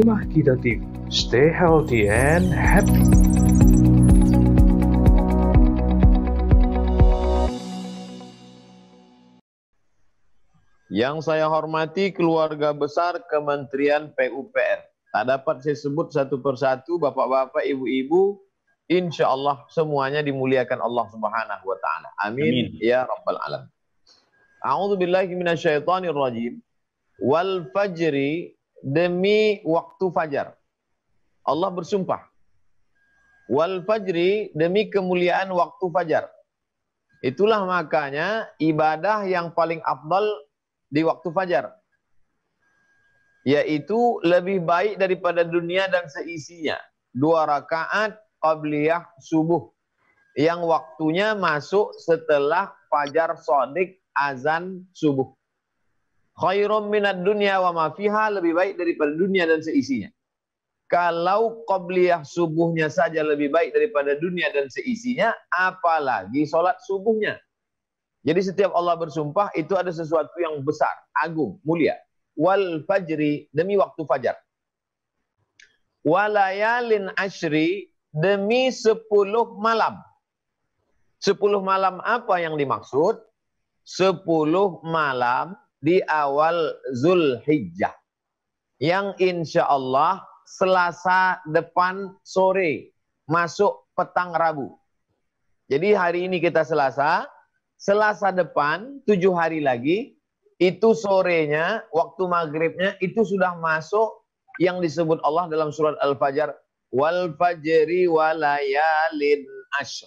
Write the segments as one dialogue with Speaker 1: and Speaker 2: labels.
Speaker 1: Rumah Kita TV. Stay healthy and happy.
Speaker 2: Yang saya hormati keluarga besar Kementerian PUPR. Tak dapat saya sebut satu persatu, bapak-bapak, ibu-ibu, insya Allah semuanya dimuliakan Allah Subhanahu wa Ta'ala. Amin. Ya Rabbal Alamin. A'udzu billahi minasyaitonir rajim. Wal fajri, demi waktu fajar. Allah bersumpah. Wal fajri, demi kemuliaan waktu fajar. Itulah makanya ibadah yang paling afdal di waktu fajar, yaitu lebih baik daripada dunia dan seisinya. 2 rakaat qabliyah subuh, yang waktunya masuk setelah fajar shadiq azan subuh. Khairum minad dunya wa ma fiha, lebih baik daripada dunia dan seisinya. Kalau qabliyah subuhnya saja lebih baik daripada dunia dan seisinya, apalagi sholat subuhnya. Jadi setiap Allah bersumpah itu ada sesuatu yang besar, agung, mulia. Wal fajri, demi waktu fajar. Walayalin ashri, demi 10 malam. 10 malam apa yang dimaksud? 10 malam di awal Zulhijjah, yang insya Allah Selasa depan sore masuk petang Rabu. Jadi hari ini kita Selasa, Selasa depan 7 hari lagi, itu sorenya, waktu maghribnya itu sudah masuk yang disebut Allah dalam surat Al-Fajr, wal fajri walayalin ashr.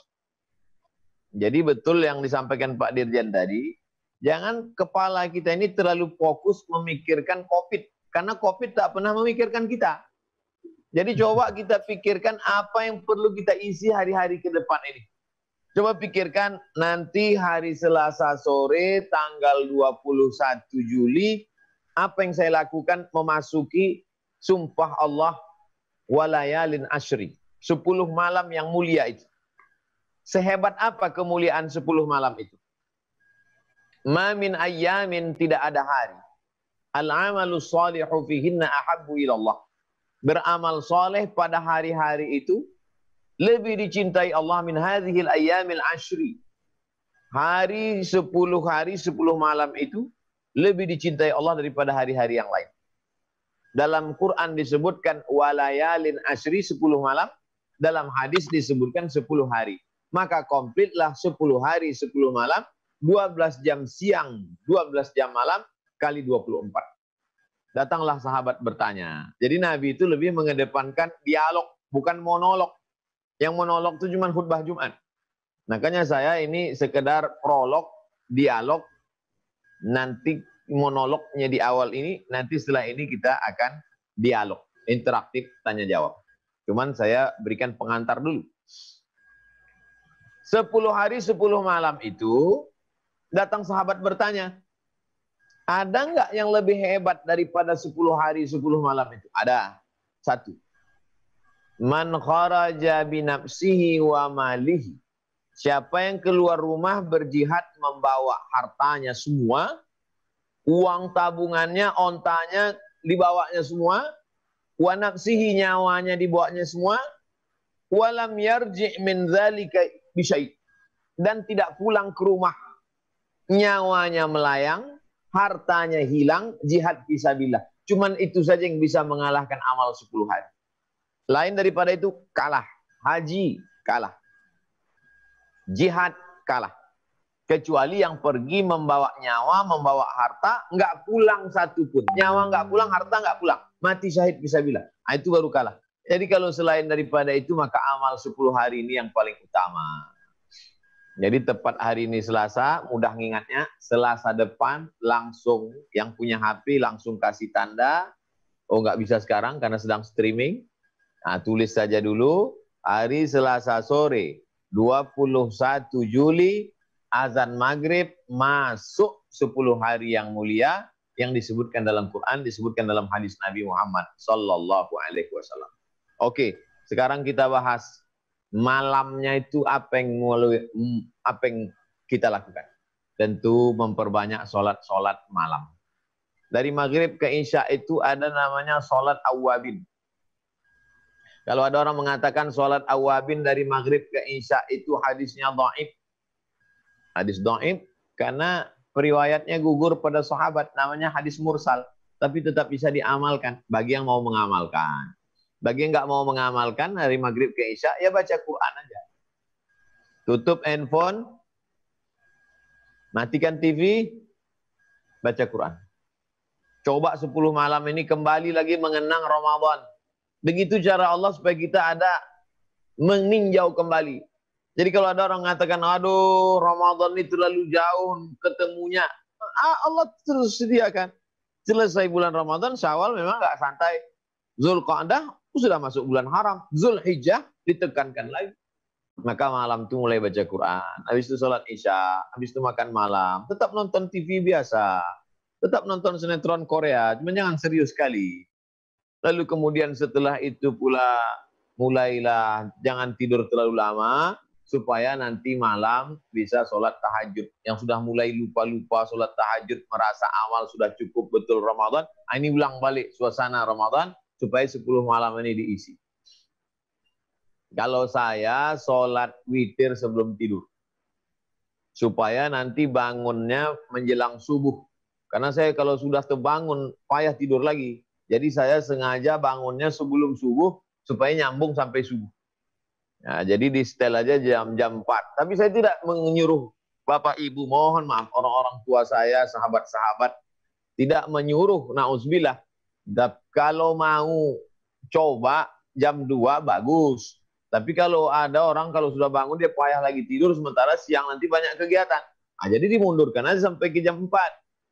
Speaker 2: Jadi betul yang disampaikan Pak Dirjen tadi, jangan kepala kita ini terlalu fokus memikirkan COVID, karena COVID tak pernah memikirkan kita. Jadi coba kita pikirkan apa yang perlu kita isi hari-hari ke depan ini. Coba pikirkan nanti hari Selasa sore tanggal 21 Juli, apa yang saya lakukan memasuki sumpah Allah walayalin ashri, 10 malam yang mulia itu. Sehebat apa kemuliaan 10 malam itu? Ma min ayyamin, tidak ada hari. Al-amalu salihu fihinna ahabbu ilallah. Beramal soleh pada hari-hari itu lebih dicintai Allah min hadhil ayyamil ashri. Hari 10 malam itu lebih dicintai Allah daripada hari-hari yang lain. Dalam Quran disebutkan walayalin ashri, 10 malam. Dalam hadis disebutkan 10 hari. Maka komplitlah 10 hari 10 malam, 12 jam siang, 12 jam malam, kali 24. Datanglah sahabat bertanya. Jadi Nabi itu lebih mengedepankan dialog, bukan monolog. Yang monolog itu cuma khutbah Jumat. Makanya saya ini sekedar prolog, dialog. Nanti monolognya di awal ini, nanti setelah ini kita akan dialog, interaktif, tanya jawab. Cuman saya berikan pengantar dulu. 10 hari 10 malam itu, datang sahabat bertanya, ada nggak yang lebih hebat daripada 10 hari 10 malam itu? Ada. 1. Man kharaja binafsihi wa malihi. Siapa yang keluar rumah berjihad membawa hartanya semua, uang tabungannya, ontanya dibawanya semua, wa nafsihi, nyawanya dibawanya semua, walam yarji' min dzalika bisyai', dan tidak pulang ke rumah, nyawanya melayang, hartanya hilang, jihad fisabilillah. Cuman itu saja yang bisa mengalahkan amal 10 hari. Lain daripada itu kalah. Haji kalah. Jihad kalah. Kecuali yang pergi membawa nyawa, membawa harta, nggak pulang satu pun. Nyawa nggak pulang, harta nggak pulang. Mati syahid fisabilillah. Nah, itu baru kalah. Jadi kalau selain daripada itu, maka amal 10 hari ini yang paling utama. Jadi tepat hari ini Selasa, mudah ngingatnya, Selasa depan langsung yang punya HP langsung kasih tanda. Oh nggak bisa sekarang karena sedang streaming. Nah, tulis saja dulu, hari Selasa sore 21 Juli, azan maghrib masuk 10 hari yang mulia yang disebutkan dalam Quran, disebutkan dalam hadis Nabi Muhammad Sallallahu Alaihi Wasallam. Oke, sekarang kita bahas malamnya itu apa yang kita lakukan. Tentu memperbanyak sholat malam. Dari maghrib ke isya itu ada namanya sholat awabin. Kalau ada orang mengatakan sholat awabin dari maghrib ke isya itu hadisnya dhaif. Hadis dhaif karena periwayatnya gugur pada sahabat, namanya hadis mursal. Tapi tetap bisa diamalkan bagi yang mau mengamalkan. Bagi yang nggak mau mengamalkan dari maghrib ke isya, ya baca Quran aja. Tutup handphone, matikan TV, baca Quran. Coba 10 malam ini kembali lagi mengenang Ramadan. Begitu cara Allah supaya kita ada meninjau kembali. Jadi kalau ada orang mengatakan, aduh Ramadan ini terlalu jauh ketemunya. Allah terus sediakan. Selesai bulan Ramadan, Syawal memang nggak santai. Zulqa'dah sudah masuk bulan haram. Zulhijjah ditekankan lagi. Maka malam itu mulai baca Quran. Habis itu sholat isya. Habis itu makan malam. Tetap nonton TV biasa. Tetap nonton sinetron Korea, cuma jangan serius sekali. Lalu kemudian setelah itu pula mulailah jangan tidur terlalu lama supaya nanti malam bisa sholat tahajud. Yang sudah mulai lupa-lupa sholat tahajud, merasa awal sudah cukup betul Ramadan, ini ulang balik suasana Ramadan supaya 10 malam ini diisi. Kalau saya sholat witir sebelum tidur, supaya nanti bangunnya menjelang subuh. Karena saya kalau sudah terbangun, payah tidur lagi. Jadi saya sengaja bangunnya sebelum subuh, supaya nyambung sampai subuh. Nah, jadi di setel aja jam 4. Tapi saya tidak menyuruh Bapak Ibu, mohon maaf, orang-orang tua saya, sahabat-sahabat, tidak menyuruh, na'udzubillah. Kalau mau coba jam 2, bagus. Tapi kalau ada orang, kalau sudah bangun, dia payah lagi tidur, sementara siang nanti banyak kegiatan. Nah, jadi dimundurkan aja sampai ke jam 4.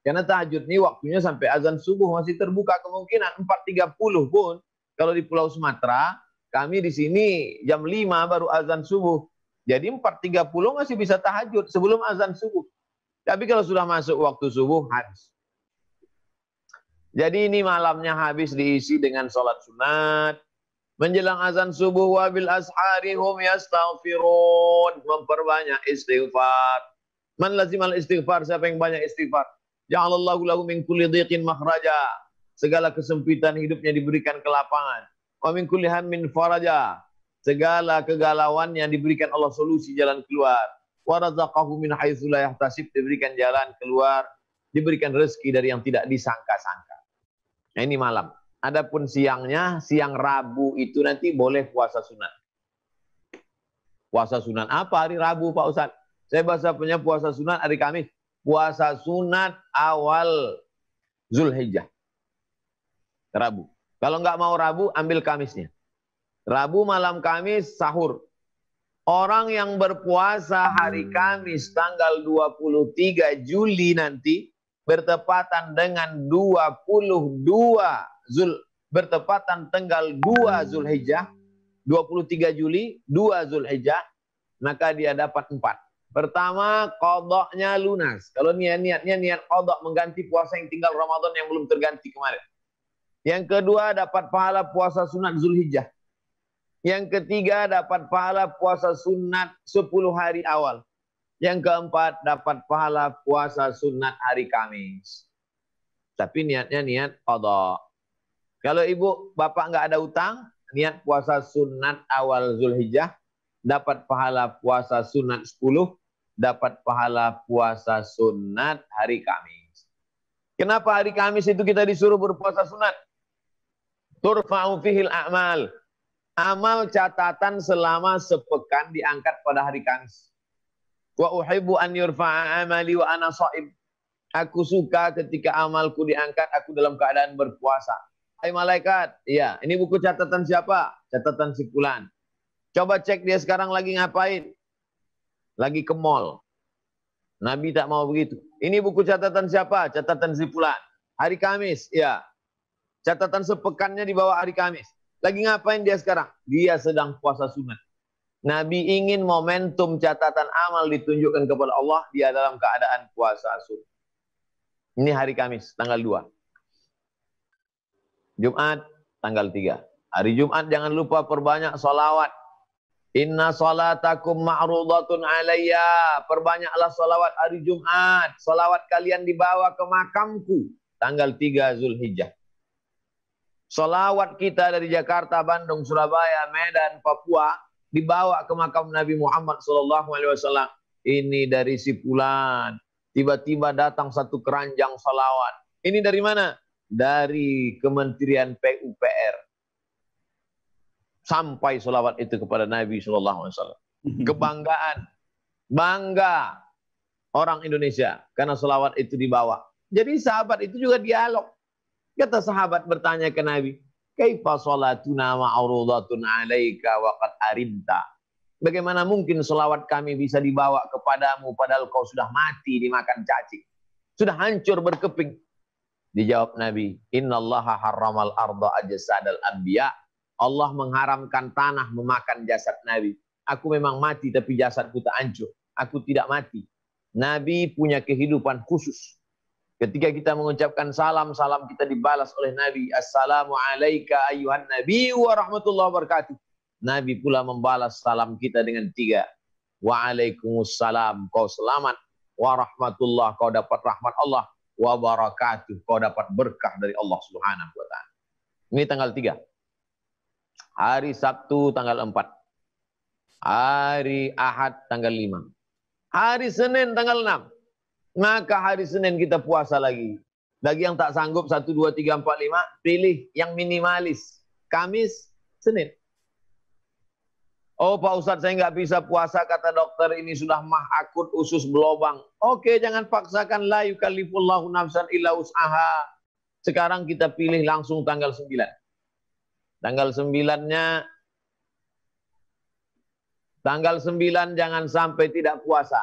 Speaker 2: Karena tahajud ini waktunya sampai azan subuh, masih terbuka kemungkinan 4.30 pun. Kalau di Pulau Sumatera, kami di sini jam 5 baru azan subuh. Jadi 4.30 masih bisa tahajud sebelum azan subuh. Tapi kalau sudah masuk waktu subuh, habis. Jadi ini malamnya habis diisi dengan sholat sunat. Menjelang azan subuh, wabil ashari hum yastaghfirun. Memperbanyak istighfar. Man lazimal istighfar, siapa yang banyak istighfar? Ja'alallahu lahu min kulli dhiqin makhraja. Segala kesempitan hidupnya diberikan kelapangan. Wa min kulli hammin faraja. Segala kegalauan yang diberikan Allah solusi jalan keluar. Wa razaqahu min haitsu la yahtasib, diberikan jalan keluar, diberikan rezeki dari yang tidak disangka-sangka. Nah, ini malam. Adapun siangnya, siang Rabu itu nanti boleh puasa sunat. Puasa sunat apa hari Rabu Pak Ustadz? Saya bahasa punya puasa sunat hari Kamis. Puasa sunat awal Zulhijjah. Rabu. Kalau nggak mau Rabu, ambil Kamisnya. Rabu malam Kamis sahur. Orang yang berpuasa hari Kamis tanggal 23 Juli nanti bertepatan dengan 22 bertepatan tanggal 2 Zulhijjah, 23 Juli, 2 Zulhijjah, maka dia dapat 4. Pertama, qadanya lunas. Kalau niatnya niat qada mengganti puasa yang tinggal Ramadan yang belum terganti kemarin. Yang kedua, dapat pahala puasa sunat Zulhijjah. Yang ketiga, dapat pahala puasa sunat 10 hari awal. Yang keempat, dapat pahala puasa sunat hari Kamis. Tapi niatnya niat qada. Kalau ibu, bapak nggak ada utang, niat puasa sunat awal Zulhijjah, dapat pahala puasa sunat 10, dapat pahala puasa sunat hari Kamis. Kenapa hari Kamis itu kita disuruh berpuasa sunat? Turfa'u fihil a'mal. Amal catatan selama sepekan diangkat pada hari Kamis. Wa uhibbu an yurfa'a amali wa ana sha'im. Aku suka ketika amalku diangkat, aku dalam keadaan berpuasa. Hai malaikat, iya, ini buku catatan siapa? Catatan si fulan. Coba cek dia sekarang lagi ngapain? Lagi ke mall. Nabi tak mau begitu. Ini buku catatan siapa? Catatan si fulan. Hari Kamis, ya. Catatan sepekannya di bawah hari Kamis. Lagi ngapain dia sekarang? Dia sedang puasa sunat. Nabi ingin momentum catatan amal ditunjukkan kepada Allah, dia dalam keadaan puasa sunat. Ini hari Kamis, tanggal 2. Jumat, tanggal 3. Hari Jumat jangan lupa perbanyak sholawat. Inna salatakum ma'rudatun alayya. Perbanyaklah salawat hari Jumat. Salawat kalian dibawa ke makamku. tanggal 3 Zulhijjah. Salawat kita dari Jakarta, Bandung, Surabaya, Medan, Papua dibawa ke makam Nabi Muhammad SAW. Ini dari si fulan. Tiba-tiba datang satu keranjang salawat. Ini dari mana? Dari Kementerian PUPR. Sampai salawat itu kepada Nabi SAW. Kebanggaan. Bangga orang Indonesia karena salawat itu dibawa. Jadi sahabat itu juga dialog. Kata sahabat bertanya ke Nabi, "Kaifa salatuna ma'rudatun 'alaika wa qad arinta?" Bagaimana mungkin selawat kami bisa dibawa kepadamu padahal kau sudah mati dimakan cacing. Sudah hancur berkeping. Dijawab Nabi, "Innallaha harramal arda ajsadal anbiya." Allah mengharamkan tanah memakan jasad Nabi. Aku memang mati tapi jasadku tak hancur. Aku tidak mati. Nabi punya kehidupan khusus. Ketika kita mengucapkan salam, salam kita dibalas oleh Nabi. Assalamu alayka ayyuhan nabi wa rahmatullahi wabarakatuh. Nabi pula membalas salam kita dengan 3. Waalaikumsalam, kau selamat. Wa rahmatullah, kau dapat rahmat Allah. Wa barakatuh, kau dapat berkah dari Allah Subhanahu wa ta'ala. Ini tanggal 3. Hari Sabtu tanggal 4. Hari Ahad tanggal 5. Hari Senin tanggal 6. Maka hari Senin kita puasa lagi. Bagi yang tak sanggup 1, 2, 3, 4, 5, pilih yang minimalis. Kamis, Senin. Oh Pak Ustadz, saya nggak bisa puasa, kata dokter, ini sudah mah akut, usus belobang. Oke, jangan paksakan, la yukallifullahu nafsan illa wus'aha. Sekarang kita pilih langsung tanggal 9. Tanggal 9-nya, tanggal 9 jangan sampai tidak puasa.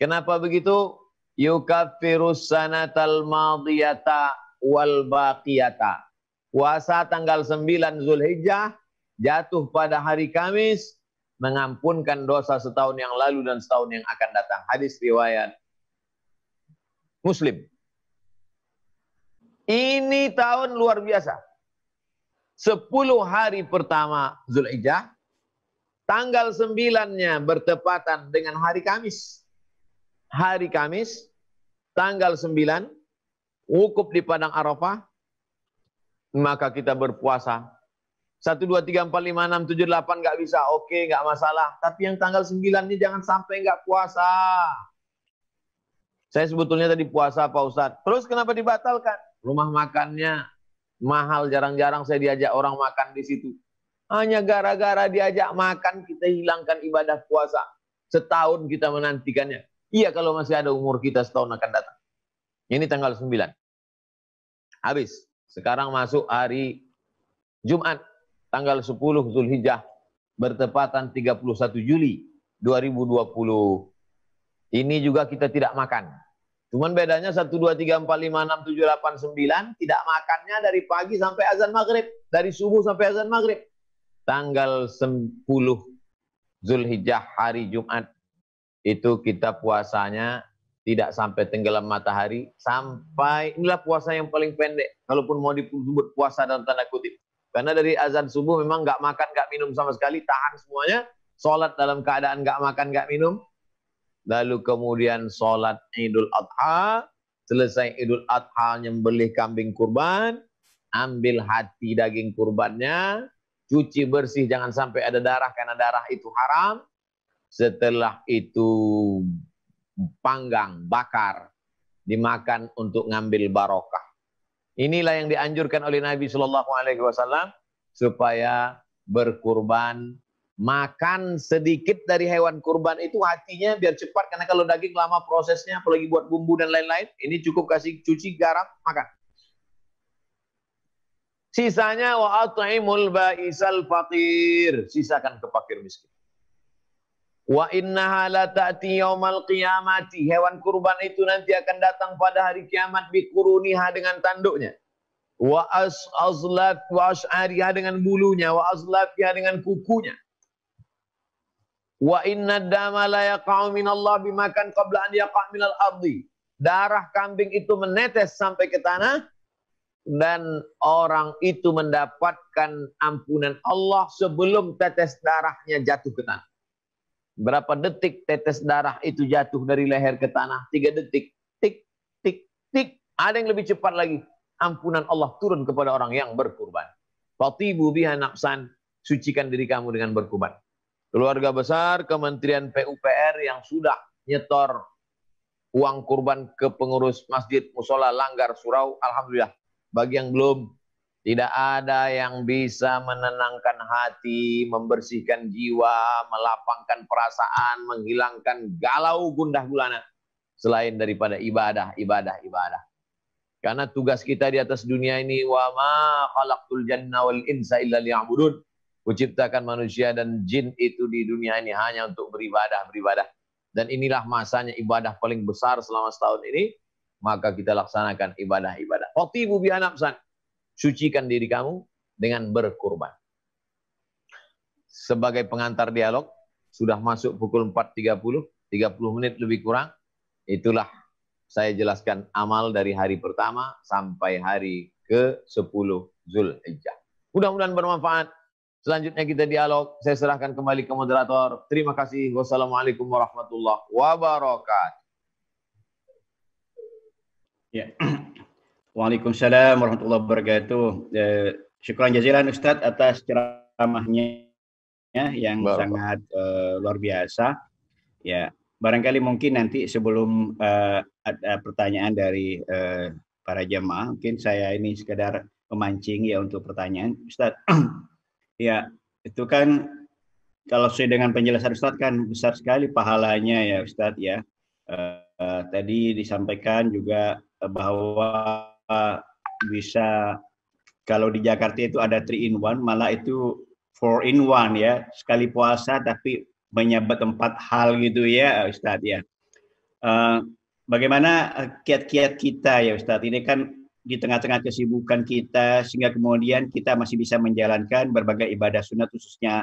Speaker 2: Kenapa begitu? Yukaffirus sanatal madiyata wal baqiyata. Puasa tanggal 9 Zulhijjah jatuh pada hari Kamis, mengampunkan dosa setahun yang lalu dan setahun yang akan datang. Hadis riwayat Muslim. Ini tahun luar biasa. 10 hari pertama Zulhijjah, tanggal 9-nya bertepatan dengan hari Kamis. Hari Kamis, tanggal 9, wukuf di Padang Arafah, maka kita berpuasa. 1, 2, 3, 4, 5, 6, 7, 8 nggak bisa, oke, nggak masalah. Tapi yang tanggal 9 ini jangan sampai nggak puasa. Saya sebetulnya tadi puasa Pak Ustadz. Terus kenapa dibatalkan? Rumah makannya mahal, jarang-jarang saya diajak orang makan di situ. Hanya gara-gara diajak makan kita hilangkan ibadah puasa. Setahun kita menantikannya. Iya kalau masih ada umur kita setahun akan datang. Ini tanggal 9. Habis. Sekarang masuk hari Jumat. Tanggal 10 Zulhijjah. Bertepatan 31 Juli 2020. Ini juga kita tidak makan. Cuman bedanya 1, 2, 3, 4, 5, 6, 7, 8, 9. Tidak makannya dari pagi sampai azan maghrib. Dari subuh sampai azan maghrib. Tanggal 10 Zulhijjah hari Jumat. Itu kita puasanya tidak sampai tenggelam matahari. Sampai, inilah puasa yang paling pendek. Kalaupun mau disebut puasa dalam tanda kutip. Karena dari azan subuh memang nggak makan, nggak minum sama sekali. Tahan semuanya. Sholat dalam keadaan nggak makan, nggak minum. Lalu kemudian sholat Idul Adha. Selesai Idul Adha nyembelih kambing kurban. Ambil hati daging kurbannya. Cuci bersih, jangan sampai ada darah. Karena darah itu haram. Setelah itu panggang, bakar, dimakan untuk ngambil barokah. Inilah yang dianjurkan oleh Nabi SAW supaya berkurban, makan sedikit dari hewan kurban itu hatinya biar cepat, karena kalau daging lama prosesnya, apalagi buat bumbu dan lain-lain. Ini cukup kasih cuci, garam, makan. Sisanya wa at'imul ba'isal faqir, sisakan ke fakir miskin. Wa innaha la ta'ti yaumal qiyamati. Hewan kurban itu nanti akan datang pada hari kiamat biquruniha dengan tanduknya. Wa azlaf wa ash'ariha dengan bulunya, wa azlafiha dengan kukunya. Wa inna dama la yaqa'u minallah bimakan qabla an yaqa' minal ardi. Darah kambing itu menetes sampai ke tanah dan orang itu mendapatkan ampunan Allah sebelum tetes darahnya jatuh ke tanah. Berapa detik tetes darah itu jatuh dari leher ke tanah? 3 detik. Tik, tik, tik. Ada yang lebih cepat lagi. Ampunan Allah turun kepada orang yang berkurban. Fatibu biha nafsan, sucikan diri kamu dengan berkurban. Keluarga besar Kementerian PUPR yang sudah nyetor uang kurban ke pengurus masjid, musola, langgar, surau, alhamdulillah. Bagi yang belum, tidak ada yang bisa menenangkan hati, membersihkan jiwa, melapangkan perasaan, menghilangkan galau gundah gulana selain daripada ibadah. Karena tugas kita di atas dunia ini, wa ma khalaqtul janna wal insa illa liya'budun. Kuciptakan manusia dan jin itu di dunia ini hanya untuk beribadah. Dan inilah masanya ibadah paling besar selama setahun ini, maka kita laksanakan ibadah. Khatibu biha nafsan, sucikan diri kamu dengan berkurban. Sebagai pengantar dialog, sudah masuk pukul 4.30, 30 menit lebih kurang, itulah saya jelaskan amal dari hari pertama sampai hari ke-10 Zulhijjah. Mudah-mudahan bermanfaat. Selanjutnya kita dialog. Saya serahkan kembali ke moderator. Terima kasih. Wassalamualaikum warahmatullahi wabarakatuh.
Speaker 3: Ya. Waalaikumsalam warahmatullahi wabarakatuh. Syukran jazilan Ustadz atas ceramahnya yang sangat luar biasa. Ya. Barangkali mungkin nanti sebelum ada pertanyaan dari para jemaah, mungkin saya ini sekedar memancing ya untuk pertanyaan. Ustadz, ya itu kan kalau sesuai dengan penjelasan Ustadz kan besar sekali pahalanya ya Ustadz ya. Tadi disampaikan juga bahwa bisa kalau di Jakarta itu ada 3 in 1, malah itu 4 in 1 ya. Sekali puasa tapi menyabet 4 hal gitu ya Ustadz ya. Bagaimana kiat-kiat kita ya Ustadz, ini kan di tengah-tengah kesibukan kita sehingga kemudian kita masih bisa menjalankan berbagai ibadah sunat khususnya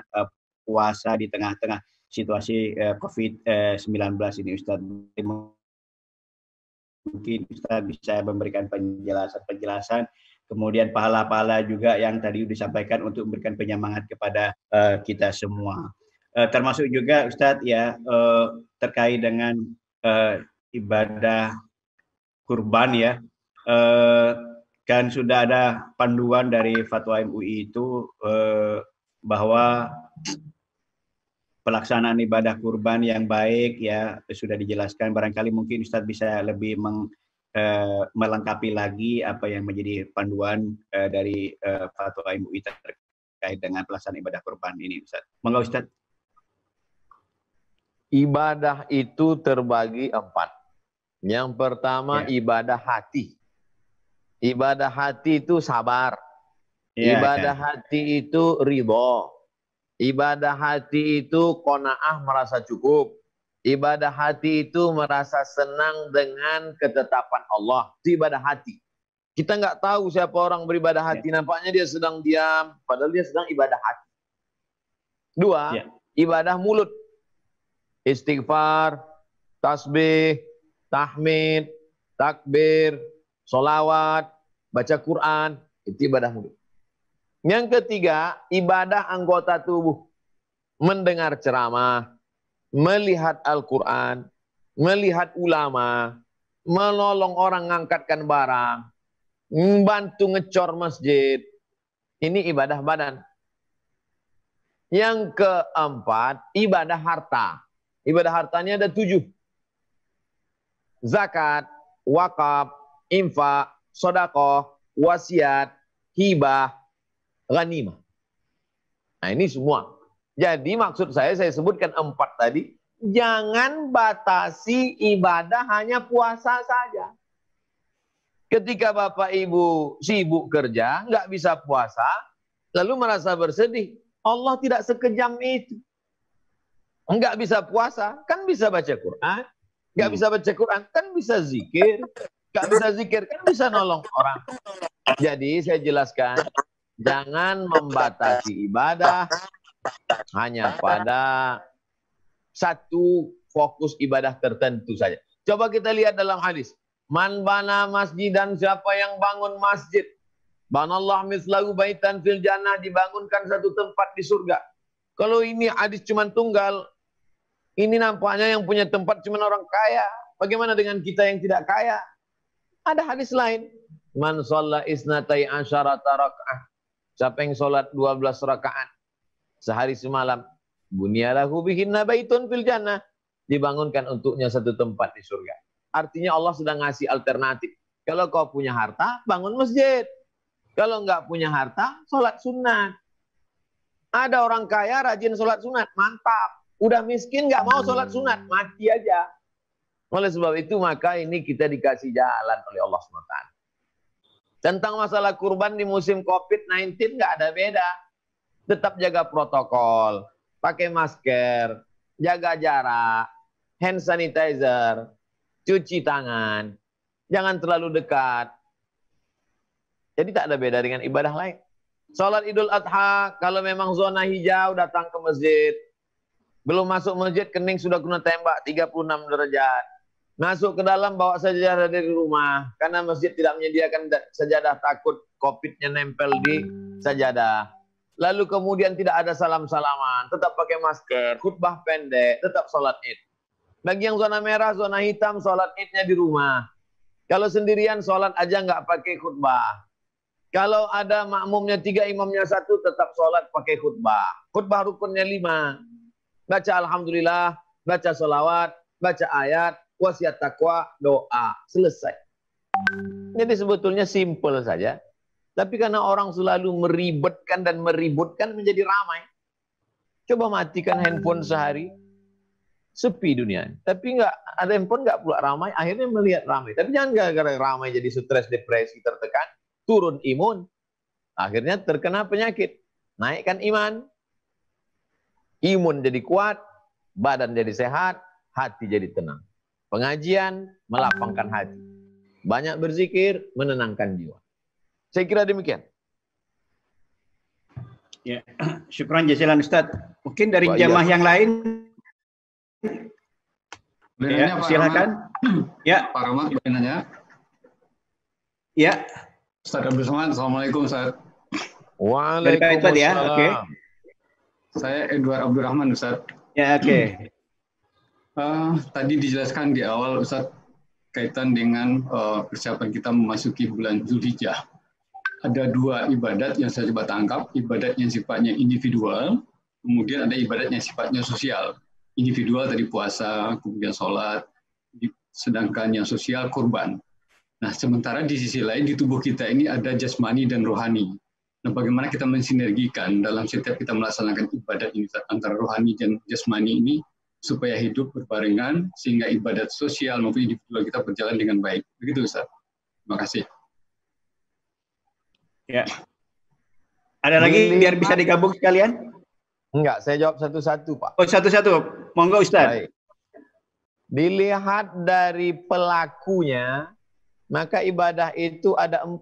Speaker 3: puasa di tengah-tengah situasi COVID-19 ini Ustadz. Mungkin Ustadz bisa memberikan penjelasan, kemudian pahala-pahala juga yang tadi disampaikan untuk memberikan penyemangat kepada kita semua. Termasuk juga Ustadz ya terkait dengan ibadah kurban ya, kan sudah ada panduan dari fatwa MUI itu bahwa pelaksanaan ibadah kurban yang baik ya sudah dijelaskan. Barangkali mungkin Ustadz bisa lebih melengkapi lagi apa yang menjadi panduan dari fatwa MUI terkait dengan pelaksanaan ibadah kurban ini Ustadz. Monggo Ustadz.
Speaker 2: Ibadah itu terbagi 4. Yang pertama ya, ibadah hati. Ibadah hati itu sabar. Ya, ibadah hati itu ridho. Ibadah hati itu qanaah, merasa cukup. Ibadah hati itu merasa senang dengan ketetapan Allah. Itu ibadah hati. Kita nggak tahu siapa orang beribadah hati. Ya. Nampaknya dia sedang diam, padahal dia sedang ibadah hati. 2, ya, ibadah mulut. Istighfar, tasbih, tahmid, takbir, sholawat, baca Quran, itu ibadah mulut. Yang ketiga, ibadah anggota tubuh. Mendengar ceramah, melihat Al-Quran, melihat ulama, menolong orang mengangkatkan barang, membantu ngecor masjid. Ini ibadah badan. Yang keempat, ibadah harta. Ibadah hartanya ada 7. Zakat, wakaf, infak, sedekah, wasiat, hibah, ghanimah. Nah ini semua. Jadi maksud saya sebutkan 4 tadi. Jangan batasi ibadah hanya puasa saja. Ketika Bapak Ibu sibuk kerja, nggak bisa puasa, lalu merasa bersedih. Allah tidak sekejam itu. Enggak bisa puasa, kan bisa baca Quran. Enggak bisa baca Quran, kan bisa zikir. Enggak bisa zikir, kan bisa nolong orang. Jadi saya jelaskan, jangan membatasi ibadah hanya pada satu fokus ibadah tertentu saja. Coba kita lihat dalam hadis. Man bana masjid, dan siapa yang bangun masjid. Banallah mislahu baitan fil jannah, dibangunkan satu tempat di surga. Kalau ini hadis cuma tunggal, ini nampaknya yang punya tempat cuma orang kaya. Bagaimana dengan kita yang tidak kaya? Ada hadis lain. Man shalla isnatai asyarata raka'ah. Siapa yang sholat 12 rakaat sehari semalam, bunyalahu bihinna baitun fil jannah. Dibangunkan untuknya satu tempat di surga. Artinya Allah sudah ngasih alternatif. Kalau kau punya harta, bangun masjid. Kalau nggak punya harta, sholat sunat. Ada orang kaya rajin sholat sunat, mantap. Udah miskin nggak mau sholat sunat, mati aja. Oleh sebab itu maka ini kita dikasih jalan oleh Allah SWT. Tentang masalah kurban di musim COVID-19 nggak ada beda. Tetap jaga protokol, pakai masker, jaga jarak, hand sanitizer, cuci tangan, jangan terlalu dekat. Jadi tak ada beda dengan ibadah lain. Salat Idul Adha, kalau memang zona hijau datang ke masjid. Belum masuk masjid, kening sudah kena tembak 36 derajat. Masuk ke dalam, bawa sajadah dari rumah. Karena masjid tidak menyediakan sajadah, takut COVID-nya nempel di sajadah. Lalu kemudian tidak ada salam-salaman, tetap pakai masker, khutbah pendek, tetap sholat id. Bagi yang zona merah, zona hitam, sholat idnya di rumah. Kalau sendirian, sholat aja nggak pakai khutbah. Kalau ada makmumnya 3, imamnya 1, tetap sholat pakai khutbah. Khutbah rukunnya 5. Baca alhamdulillah, baca sholawat, baca ayat, wasiat takwa, doa. Selesai. Jadi sebetulnya simple saja. Tapi karena orang selalu meribetkan dan meributkan menjadi ramai. Coba matikan handphone sehari. Sepi dunia. Tapi nggak ada handphone nggak pula ramai. Akhirnya melihat ramai. Tapi jangan gara-gara ramai jadi stres, depresi, tertekan. Turun imun. Akhirnya terkena penyakit. Naikkan iman. Imun jadi kuat. Badan jadi sehat. Hati jadi tenang. Pengajian melapangkan hati. Banyak berzikir menenangkan jiwa. Saya kira demikian.
Speaker 3: Ya, syukran jazilan Ustaz. Mungkin dari jamaah yang lain. Ya, silakan. Ya,
Speaker 4: Pak Rahmat boleh nanya?
Speaker 3: Ya.
Speaker 4: Ustaz Abdul Somad, Assalamualaikum Ustaz.
Speaker 2: Waalaikumsalam.
Speaker 3: Ya, oke.
Speaker 4: Saya Edward Abdurrahman Ustaz.
Speaker 3: Ya, oke.
Speaker 4: Tadi dijelaskan di awal Ustaz kaitan dengan persiapan kita memasuki bulan Zulhijjah. Ada 2 ibadat yang saya coba tangkap, ibadat yang sifatnya individual, kemudian ada ibadat yang sifatnya sosial. Individual tadi puasa, kemudian sholat, sedangkan yang sosial kurban. Nah, sementara di sisi lain di tubuh kita ini ada jasmani dan rohani. Nah, bagaimana kita mensinergikan dalam setiap kita melaksanakan ibadat ini antara rohani dan jasmani ini supaya hidup berbarengan sehingga ibadat sosial maupun individual kita berjalan dengan baik. Begitu Ustaz. Terima kasih.
Speaker 3: Ya. Ada lagi biar bisa digabung sekalian?
Speaker 2: Enggak, saya jawab satu-satu, Pak.
Speaker 3: Oh, satu-satu. Monggo Ustaz.
Speaker 2: Baik. Dilihat dari pelakunya, maka ibadah itu ada 4.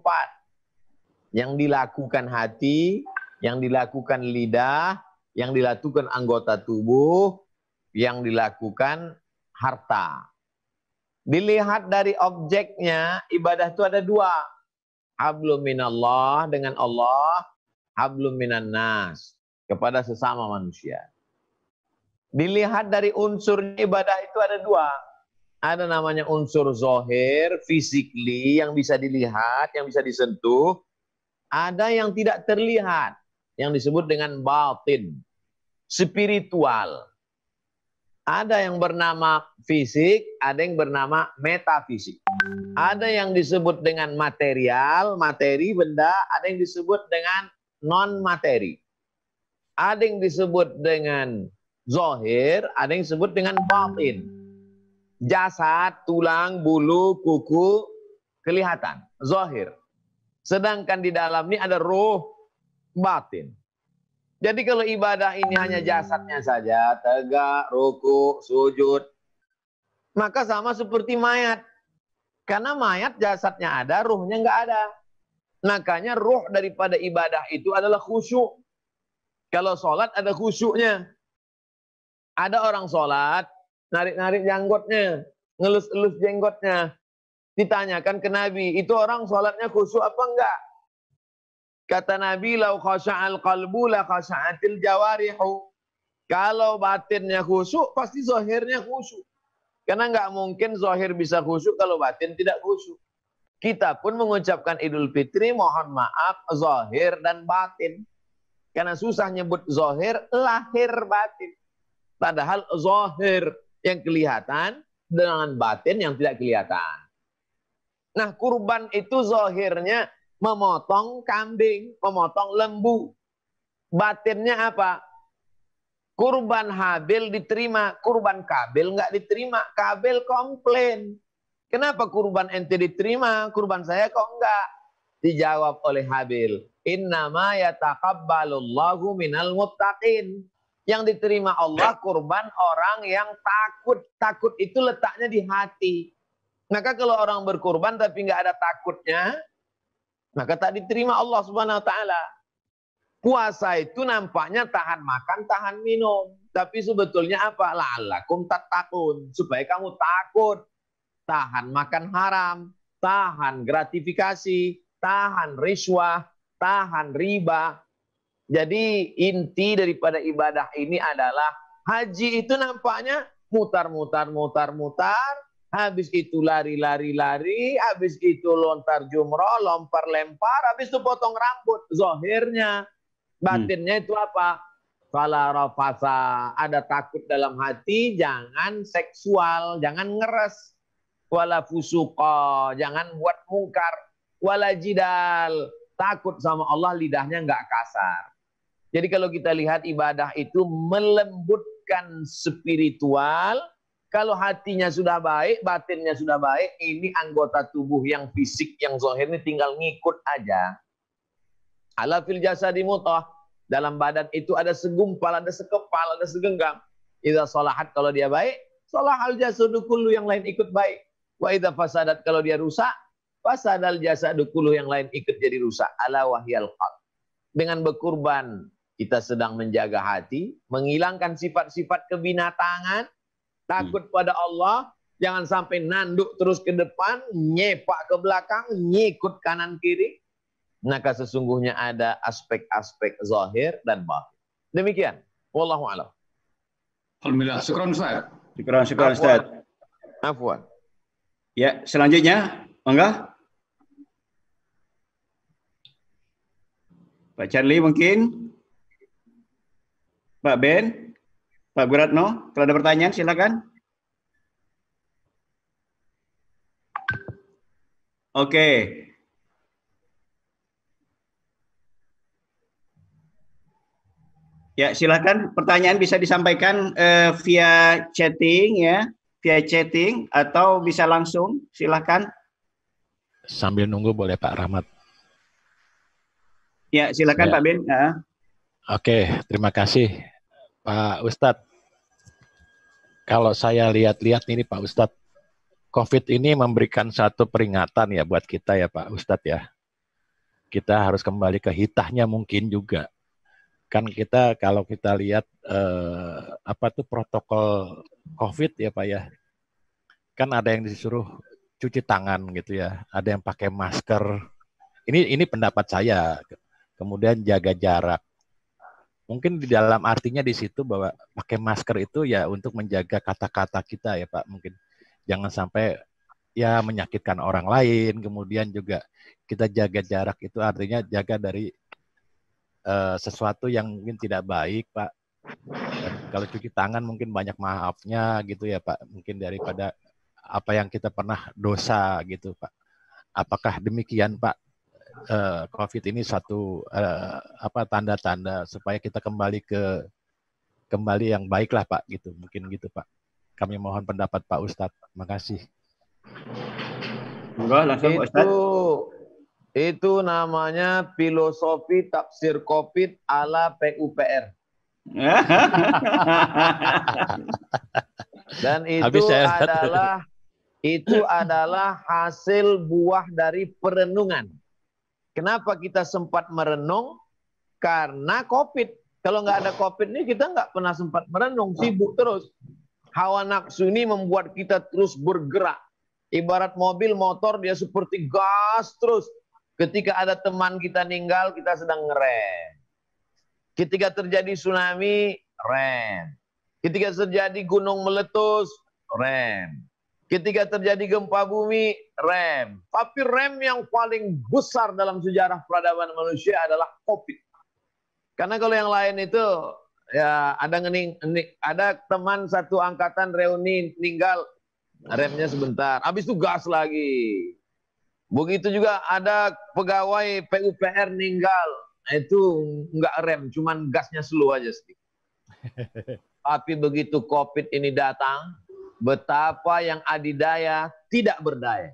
Speaker 2: Yang dilakukan hati, yang dilakukan lidah, yang dilakukan anggota tubuh, yang dilakukan harta. Dilihat dari objeknya, ibadah itu ada 2. Hablum minallah dengan Allah, hablum minan nas kepada sesama manusia. Dilihat dari unsur ibadah itu ada 2. Ada namanya unsur zohir, physically, yang bisa dilihat, yang bisa disentuh. Ada yang tidak terlihat, yang disebut dengan batin, spiritual. Ada yang bernama fisik, ada yang bernama metafisik. Ada yang disebut dengan material, materi, benda. Ada yang disebut dengan non-materi. Ada yang disebut dengan zohir, ada yang disebut dengan batin. Jasad, tulang, bulu, kuku, kelihatan, zohir. Sedangkan di dalam ini ada ruh, batin. Jadi kalau ibadah ini hanya jasadnya saja, tegak, ruku, sujud, maka sama seperti mayat. Karena mayat jasadnya ada, ruhnya nggak ada. Makanya ruh daripada ibadah itu adalah khusyuk. Kalau sholat ada khusyuknya. Ada orang sholat, narik-narik janggotnya, ngelus-elus jenggotnya. Ditanyakan ke Nabi, itu orang sholatnya khusyuk apa enggak? Kata Nabi, lau khasha'al qalbu la khasha'atil jawarihu. Kalau batinnya khusyuk, pasti zahirnya khusyuk. Karena nggak mungkin zahir bisa khusyuk kalau batin tidak khusyuk. Kita pun mengucapkan Idul Fitri, mohon maaf, zahir dan batin. Karena susah nyebut zahir, lahir batin. Padahal zahir yang kelihatan dengan batin yang tidak kelihatan. Nah, kurban itu zahirnya memotong kambing, memotong lembu. Batinnya apa? Kurban Habil diterima, kurban Kabil nggak diterima. Kabil komplain. Kenapa kurban ente diterima, kurban saya kok enggak? Dijawab oleh Habil, innama yataqabbalullahu minal muttaqin. Yang diterima Allah kurban orang yang takut. Takut itu letaknya di hati. Maka kalau orang berkurban tapi enggak ada takutnya, maka tak diterima Allah Subhanahu wa taala. Puasa itu nampaknya tahan makan, tahan minum, tapi sebetulnya apa? La'allakum tattaqun, supaya kamu takut. Tahan makan haram, tahan gratifikasi, tahan riswah, tahan riba. Jadi inti daripada ibadah ini adalah haji itu nampaknya mutar-mutar, habis itu lari-lari, habis itu lontar jumroh, lempar-lempar, habis itu potong rambut. Zahirnya, batinnya itu apa? Fala rafasa, ada takut dalam hati, jangan seksual, jangan ngeres. Wala fusuqa, jangan buat mungkar. Wala jidal, takut sama Allah, lidahnya nggak kasar. Jadi kalau kita lihat ibadah itu melembutkan spiritual. Kalau hatinya sudah baik, batinnya sudah baik, ini anggota tubuh yang fisik, yang zahir ini tinggal ngikut aja. Ala fil jasadi mutah. Dalam badan itu ada segumpal, ada sekepal, ada segenggam. Idza salahat, kalau dia baik, salahal jasadu kullu, yang lain ikut baik. Wa idza fasadat, kalau dia rusak, fasadal jasadu kullu, yang lain ikut jadi rusak. Ala wahyal qalb. Dengan berkurban kita sedang menjaga hati, menghilangkan sifat-sifat kebinatangan, takut pada Allah, jangan sampai nanduk terus ke depan, nyepak ke belakang, ngikut kanan kiri. Maka sesungguhnya ada aspek-aspek zahir dan batin. Demikian. Wallahu a'lam.
Speaker 4: Alhamdulillah. Syukran Ustaz.
Speaker 3: Syukran Ustaz.
Speaker 2: Afwan.
Speaker 3: Ya, selanjutnya, monggo. Pak Charlie mungkin. Pak Ben, Pak Guratno, kalau ada pertanyaan silakan. Oke. Ya, silakan pertanyaan bisa disampaikan via chatting ya, via chatting atau bisa langsung, silakan.
Speaker 5: Sambil nunggu boleh Pak Rahmat.
Speaker 3: Ya, silakan
Speaker 5: Ya.
Speaker 3: Pak Ben. Ya.
Speaker 5: Oke, terima kasih Pak Ustadz. Kalau saya lihat-lihat ini Pak Ustadz, COVID ini memberikan satu peringatan ya buat kita ya Pak Ustadz ya. Kita harus kembali ke hitahnya mungkin juga. Kan kita kalau kita lihat protokol COVID ya Pak ya. Kan ada yang disuruh cuci tangan gitu ya, ada yang pakai masker. Ini pendapat saya. Kemudian jaga jarak. Mungkin di dalam artinya di situ bahwa pakai masker itu ya untuk menjaga kata-kata kita ya Pak. Mungkin jangan sampai ya menyakitkan orang lain. Kemudian juga kita jaga jarak itu artinya jaga dari sesuatu yang mungkin tidak baik Pak. Dan kalau cuci tangan mungkin banyak maafnya gitu ya Pak. Mungkin daripada apa yang kita pernah dosa gitu Pak. Apakah demikian Pak? COVID ini satu tanda-tanda supaya kita kembali yang baik lah Pak gitu, mungkin gitu Pak. Kami mohon pendapat Pak Ustadz. Terima kasih.
Speaker 3: Langsung Pak Ustadz.
Speaker 2: Itu namanya filosofi tafsir COVID ala PUPR. Dan itu adalah hasil buah dari perenungan. Kenapa kita sempat merenung? Karena COVID. Kalau nggak ada COVID ini kita nggak pernah sempat merenung, sibuk terus. Hawa nafsu ini membuat kita terus bergerak. Ibarat mobil motor dia seperti gas terus. Ketika ada teman kita meninggal, kita sedang ngerem. Ketika terjadi tsunami, rem. Ketika terjadi gunung meletus, rem. Ketika terjadi gempa bumi, rem. Tapi rem yang paling besar dalam sejarah peradaban manusia adalah COVID. Karena kalau yang lain itu, ya ada teman satu angkatan reuni meninggal, remnya sebentar. Habis itu gas lagi. Begitu juga ada pegawai PUPR meninggal. Itu enggak rem, cuman gasnya slow aja sedikit. Tapi begitu COVID ini datang, betapa yang adidaya tidak berdaya.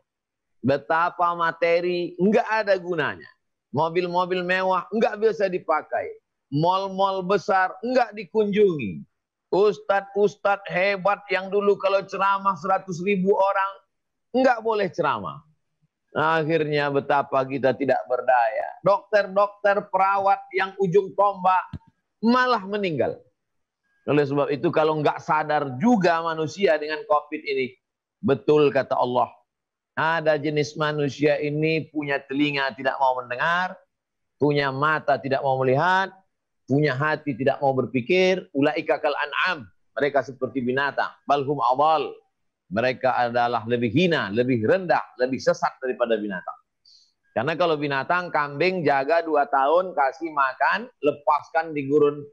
Speaker 2: Betapa materi enggak ada gunanya. Mobil-mobil mewah enggak bisa dipakai. Mal-mal besar enggak dikunjungi. Ustadz-ustadz hebat yang dulu kalau ceramah 100.000 orang enggak boleh ceramah. Akhirnya betapa kita tidak berdaya. Dokter-dokter, perawat yang ujung tombak malah meninggal. Oleh sebab itu kalau nggak sadar juga manusia dengan COVID ini. Betul kata Allah. Ada jenis manusia ini punya telinga tidak mau mendengar. Punya mata tidak mau melihat. Punya hati tidak mau berpikir. Ulaika kal an'am. Mereka seperti binatang. Balhum awal. Mereka adalah lebih hina, lebih rendah, lebih sesat daripada binatang. Karena kalau binatang, kambing jaga 2 tahun, kasih makan, lepaskan di gurun,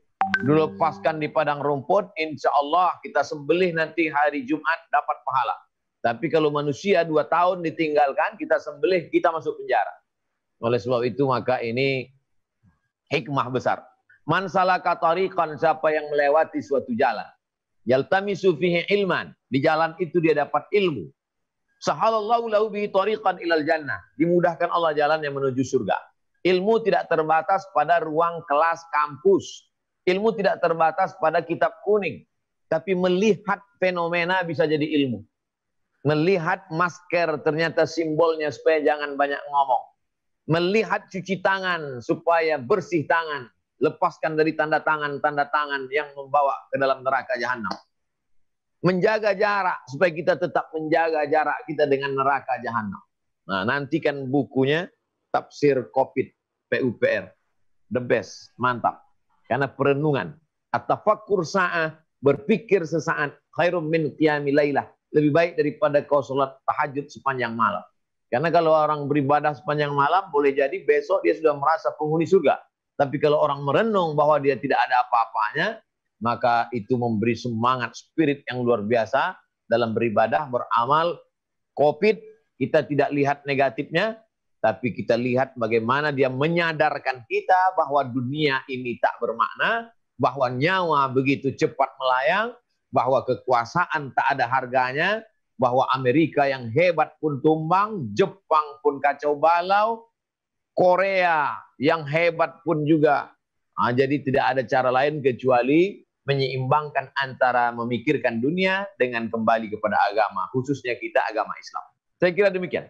Speaker 2: lepaskan di padang rumput, insya Allah kita sembelih nanti hari Jumat dapat pahala. Tapi kalau manusia 2 tahun ditinggalkan, kita sembelih, kita masuk penjara. Oleh sebab itu maka ini hikmah besar. Man salaka tariqan, siapa yang melewati suatu jalan. Yaltamisu fihi ilman. Di jalan itu dia dapat ilmu. Sahalallahu lahu bihi tariqan ilal jannah. Dimudahkan Allah jalan yang menuju surga. Ilmu tidak terbatas pada ruang kelas kampus. Ilmu tidak terbatas pada kitab kuning. Tapi melihat fenomena bisa jadi ilmu. Melihat masker ternyata simbolnya supaya jangan banyak ngomong. Melihat cuci tangan supaya bersih tangan. Lepaskan dari tanda tangan yang membawa ke dalam neraka jahanam. Menjaga jarak supaya kita tetap menjaga jarak kita dengan neraka jahanam. Nah, nantikan bukunya Tafsir COVID PUPR. The best, mantap. Karena perenungan, at-tafakkur sa'ah, berpikir sesaat, khairum min qiyamil lailah, lebih baik daripada kau sholat tahajud sepanjang malam. Karena kalau orang beribadah sepanjang malam, boleh jadi besok dia sudah merasa penghuni surga. Tapi kalau orang merenung bahwa dia tidak ada apa-apanya, maka itu memberi semangat spirit yang luar biasa dalam beribadah, beramal. COVID, kita tidak lihat negatifnya, tapi kita lihat bagaimana dia menyadarkan kita bahwa dunia ini tak bermakna, bahwa nyawa begitu cepat melayang, bahwa kekuasaan tak ada harganya, bahwa Amerika yang hebat pun tumbang, Jepang pun kacau balau, Korea yang hebat pun juga. Nah, jadi tidak ada cara lain kecuali menyeimbangkan antara memikirkan dunia dengan kembali kepada agama, khususnya kita agama Islam. Saya kira demikian.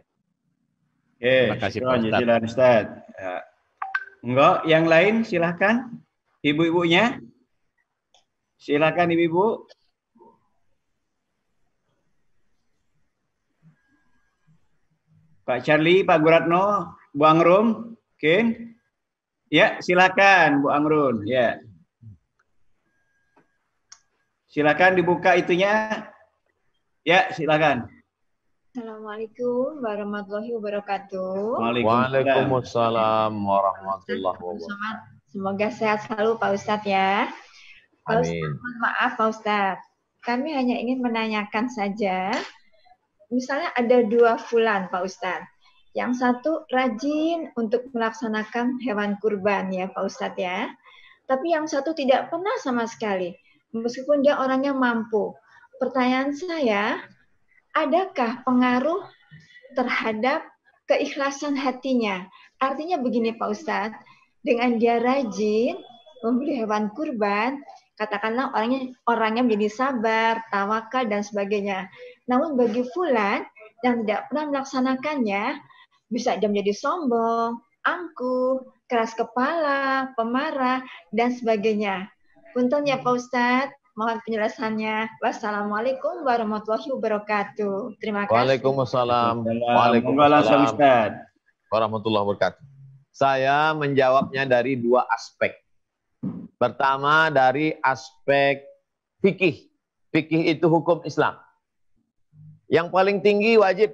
Speaker 3: Terima kasih Pak Ustaz. Enggak, yang lain silahkan. Ibu-ibunya. Silahkan ibu-ibu. Pak Charlie, Pak Guratno, Bu Angrum, oke. Ya, silakan Bu Angrun, ya. Silakan dibuka itunya. Ya, silakan.
Speaker 6: Assalamualaikum warahmatullahi wabarakatuh.
Speaker 2: Waalaikumsalam warahmatullahi wabarakatuh.
Speaker 6: Semoga sehat selalu Pak Ustadz ya. Pak Ustadz, maaf Pak Ustadz. Kami hanya ingin menanyakan saja. Misalnya ada 2 fulan Pak Ustadz. Yang satu rajin untuk melaksanakan hewan kurban ya Pak Ustadz ya. Tapi yang satu tidak pernah sama sekali. Meskipun dia orangnya mampu. Pertanyaan saya, adakah pengaruh terhadap keikhlasan hatinya? Artinya begini Pak Ustadz, dengan dia rajin membeli hewan kurban, katakanlah orangnya menjadi sabar, tawakal dan sebagainya. Namun bagi fulan yang tidak pernah melaksanakannya, bisa dia menjadi sombong, angkuh, keras kepala, pemarah, dan sebagainya. Punten ya Pak Ustadz, mohon penjelasannya. Wassalamualaikum warahmatullahi wabarakatuh. Terima kasih.
Speaker 2: Waalaikumsalam. Waalaikumsalam warahmatullahi wabarakatuh. Saya menjawabnya dari 2 aspek. Pertama dari aspek fikih. Fikih itu hukum Islam. Yang paling tinggi wajib.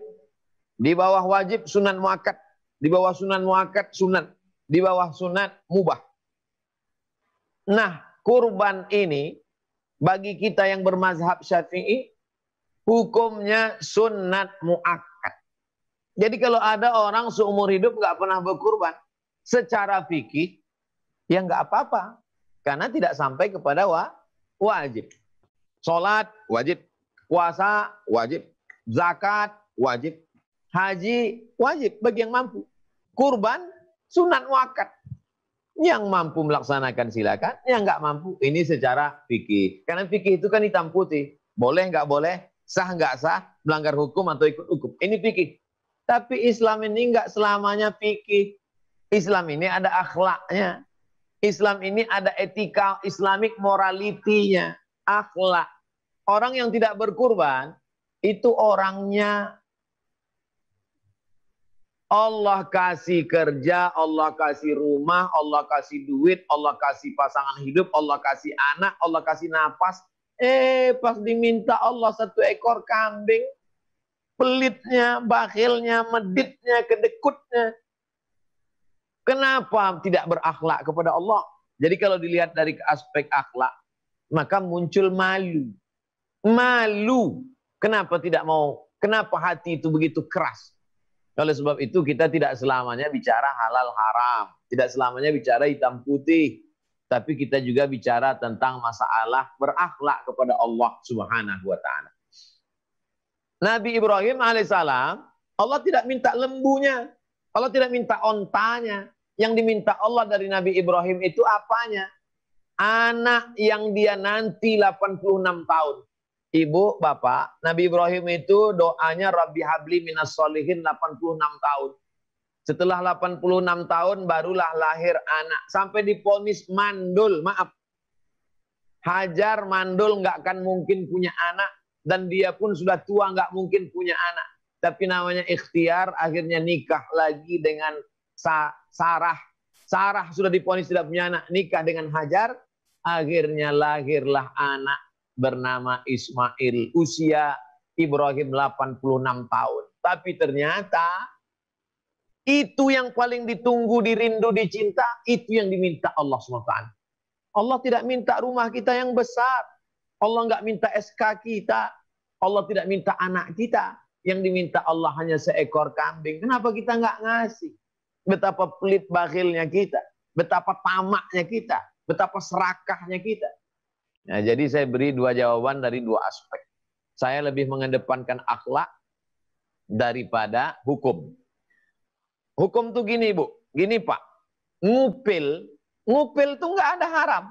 Speaker 2: Di bawah wajib sunan muakkad. Di bawah sunan muakkad sunat. Di bawah sunat mubah. Nah, kurban ini bagi kita yang bermazhab Syafi'i hukumnya sunat muakkad. Jadi kalau ada orang seumur hidup nggak pernah berkurban, secara fikih ya nggak apa-apa, karena tidak sampai kepada wajib. Sholat wajib, puasa wajib, zakat wajib, haji wajib bagi yang mampu. Kurban sunat muakkad. Yang mampu melaksanakan silakan, yang nggak mampu ini secara fikih. Karena fikih itu kan hitam putih, boleh nggak boleh, sah nggak sah, melanggar hukum atau ikut hukum. Ini fikih. Tapi Islam ini nggak selamanya fikih. Islam ini ada akhlaknya. Islam ini ada etika Islamic morality-nya, akhlak. Orang yang tidak berkurban itu orangnya Allah kasih kerja, Allah kasih rumah, Allah kasih duit, Allah kasih pasangan hidup, Allah kasih anak, Allah kasih napas. Pas diminta Allah 1 ekor kambing, pelitnya, bakhilnya, meditnya, kedekutnya. Kenapa tidak berakhlak kepada Allah? Jadi kalau dilihat dari aspek akhlak, maka muncul malu. Malu. Kenapa tidak mau? Kenapa hati itu begitu keras? Oleh sebab itu kita tidak selamanya bicara halal haram. Tidak selamanya bicara hitam putih. Tapi kita juga bicara tentang masalah berakhlak kepada Allah Subhanahu wa ta'ala. Nabi Ibrahim alaihissalam, Allah tidak minta lembunya. Allah tidak minta ontanya. Yang diminta Allah dari Nabi Ibrahim itu apanya? Anak yang dia nanti 86 tahun. Ibu, bapak, Nabi Ibrahim itu doanya Rabbi habli minas solihin 86 tahun. Setelah 86 tahun barulah lahir anak. Sampai diponis mandul, maaf. Hajar mandul nggak akan mungkin punya anak. Dan dia pun sudah tua nggak mungkin punya anak. Tapi namanya ikhtiar, akhirnya nikah lagi dengan Sarah. Sarah sudah diponis tidak punya anak, nikah dengan Hajar. Akhirnya lahirlah anak bernama Ismail, usia Ibrahim 86 tahun. Tapi ternyata itu yang paling ditunggu, dirindu, dicinta, itu yang diminta Allah SWT. Allah tidak minta rumah kita yang besar. Allah nggak minta SK kita. Allah tidak minta anak kita. Yang diminta Allah hanya seekor kambing. Kenapa kita nggak ngasih? Betapa pelit bakhilnya kita. Betapa tamaknya kita. Betapa serakahnya kita. Nah, jadi saya beri 2 jawaban dari 2 aspek. Saya lebih mengedepankan akhlak daripada hukum. Hukum tuh gini, Bu. Gini, Pak. Ngupil tuh nggak ada haram.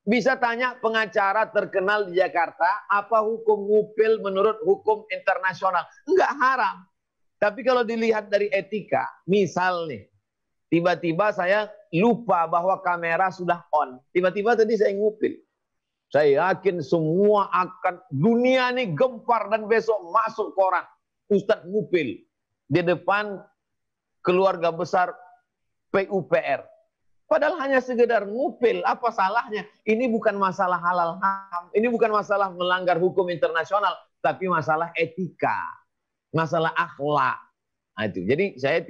Speaker 2: Bisa tanya pengacara terkenal di Jakarta, apa hukum ngupil menurut hukum internasional? Nggak haram. Tapi kalau dilihat dari etika, misal nih, tiba-tiba saya lupa bahwa kamera sudah on. Tiba-tiba tadi saya ngupil. Saya yakin semua akan, dunia ini gempar dan besok masuk koran. Ustadz ngupil di depan keluarga besar PUPR. Padahal hanya sekedar ngupil, apa salahnya? Ini bukan masalah halal haram, ini bukan masalah melanggar hukum internasional, tapi masalah etika, masalah akhlak. Nah, itu. Jadi saya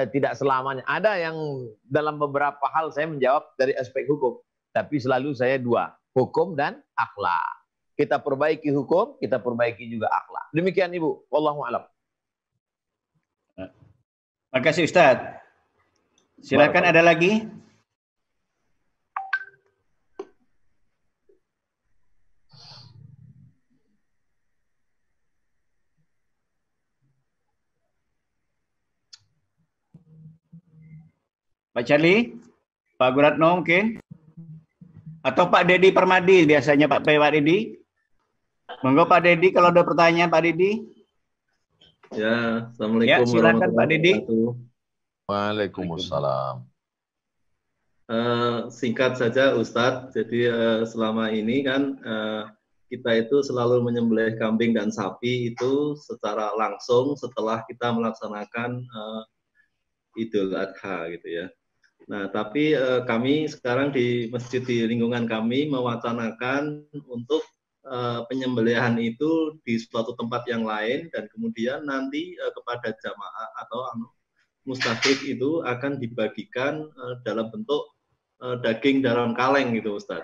Speaker 2: tidak selamanya. Ada yang dalam beberapa hal saya menjawab dari aspek hukum, tapi selalu saya 2. Hukum dan akhlak. Kita perbaiki hukum, kita perbaiki juga akhlak. Demikian Ibu. Wallahu a'lam.
Speaker 3: Terima kasih Ustadz. Silakan ada lagi. Pak Charlie, Pak Guratno mungkin. Atau Pak Dedi Permadi biasanya Pak Dedi. Monggo Pak Dedi kalau ada pertanyaan Pak Dedi.
Speaker 7: Ya, Assalamualaikum.
Speaker 3: Ya, silakan Pak Dedi.
Speaker 1: Waalaikumsalam.
Speaker 7: Singkat saja Ustadz, jadi selama ini kan kita itu selalu menyembelih kambing dan sapi itu secara langsung setelah kita melaksanakan Idul Adha gitu ya. Nah, tapi kami sekarang di masjid di lingkungan kami mewacanakan untuk penyembelihan itu di suatu tempat yang lain dan kemudian nanti kepada jamaah atau mustahik itu akan dibagikan dalam bentuk daging dalam kaleng gitu Ustaz.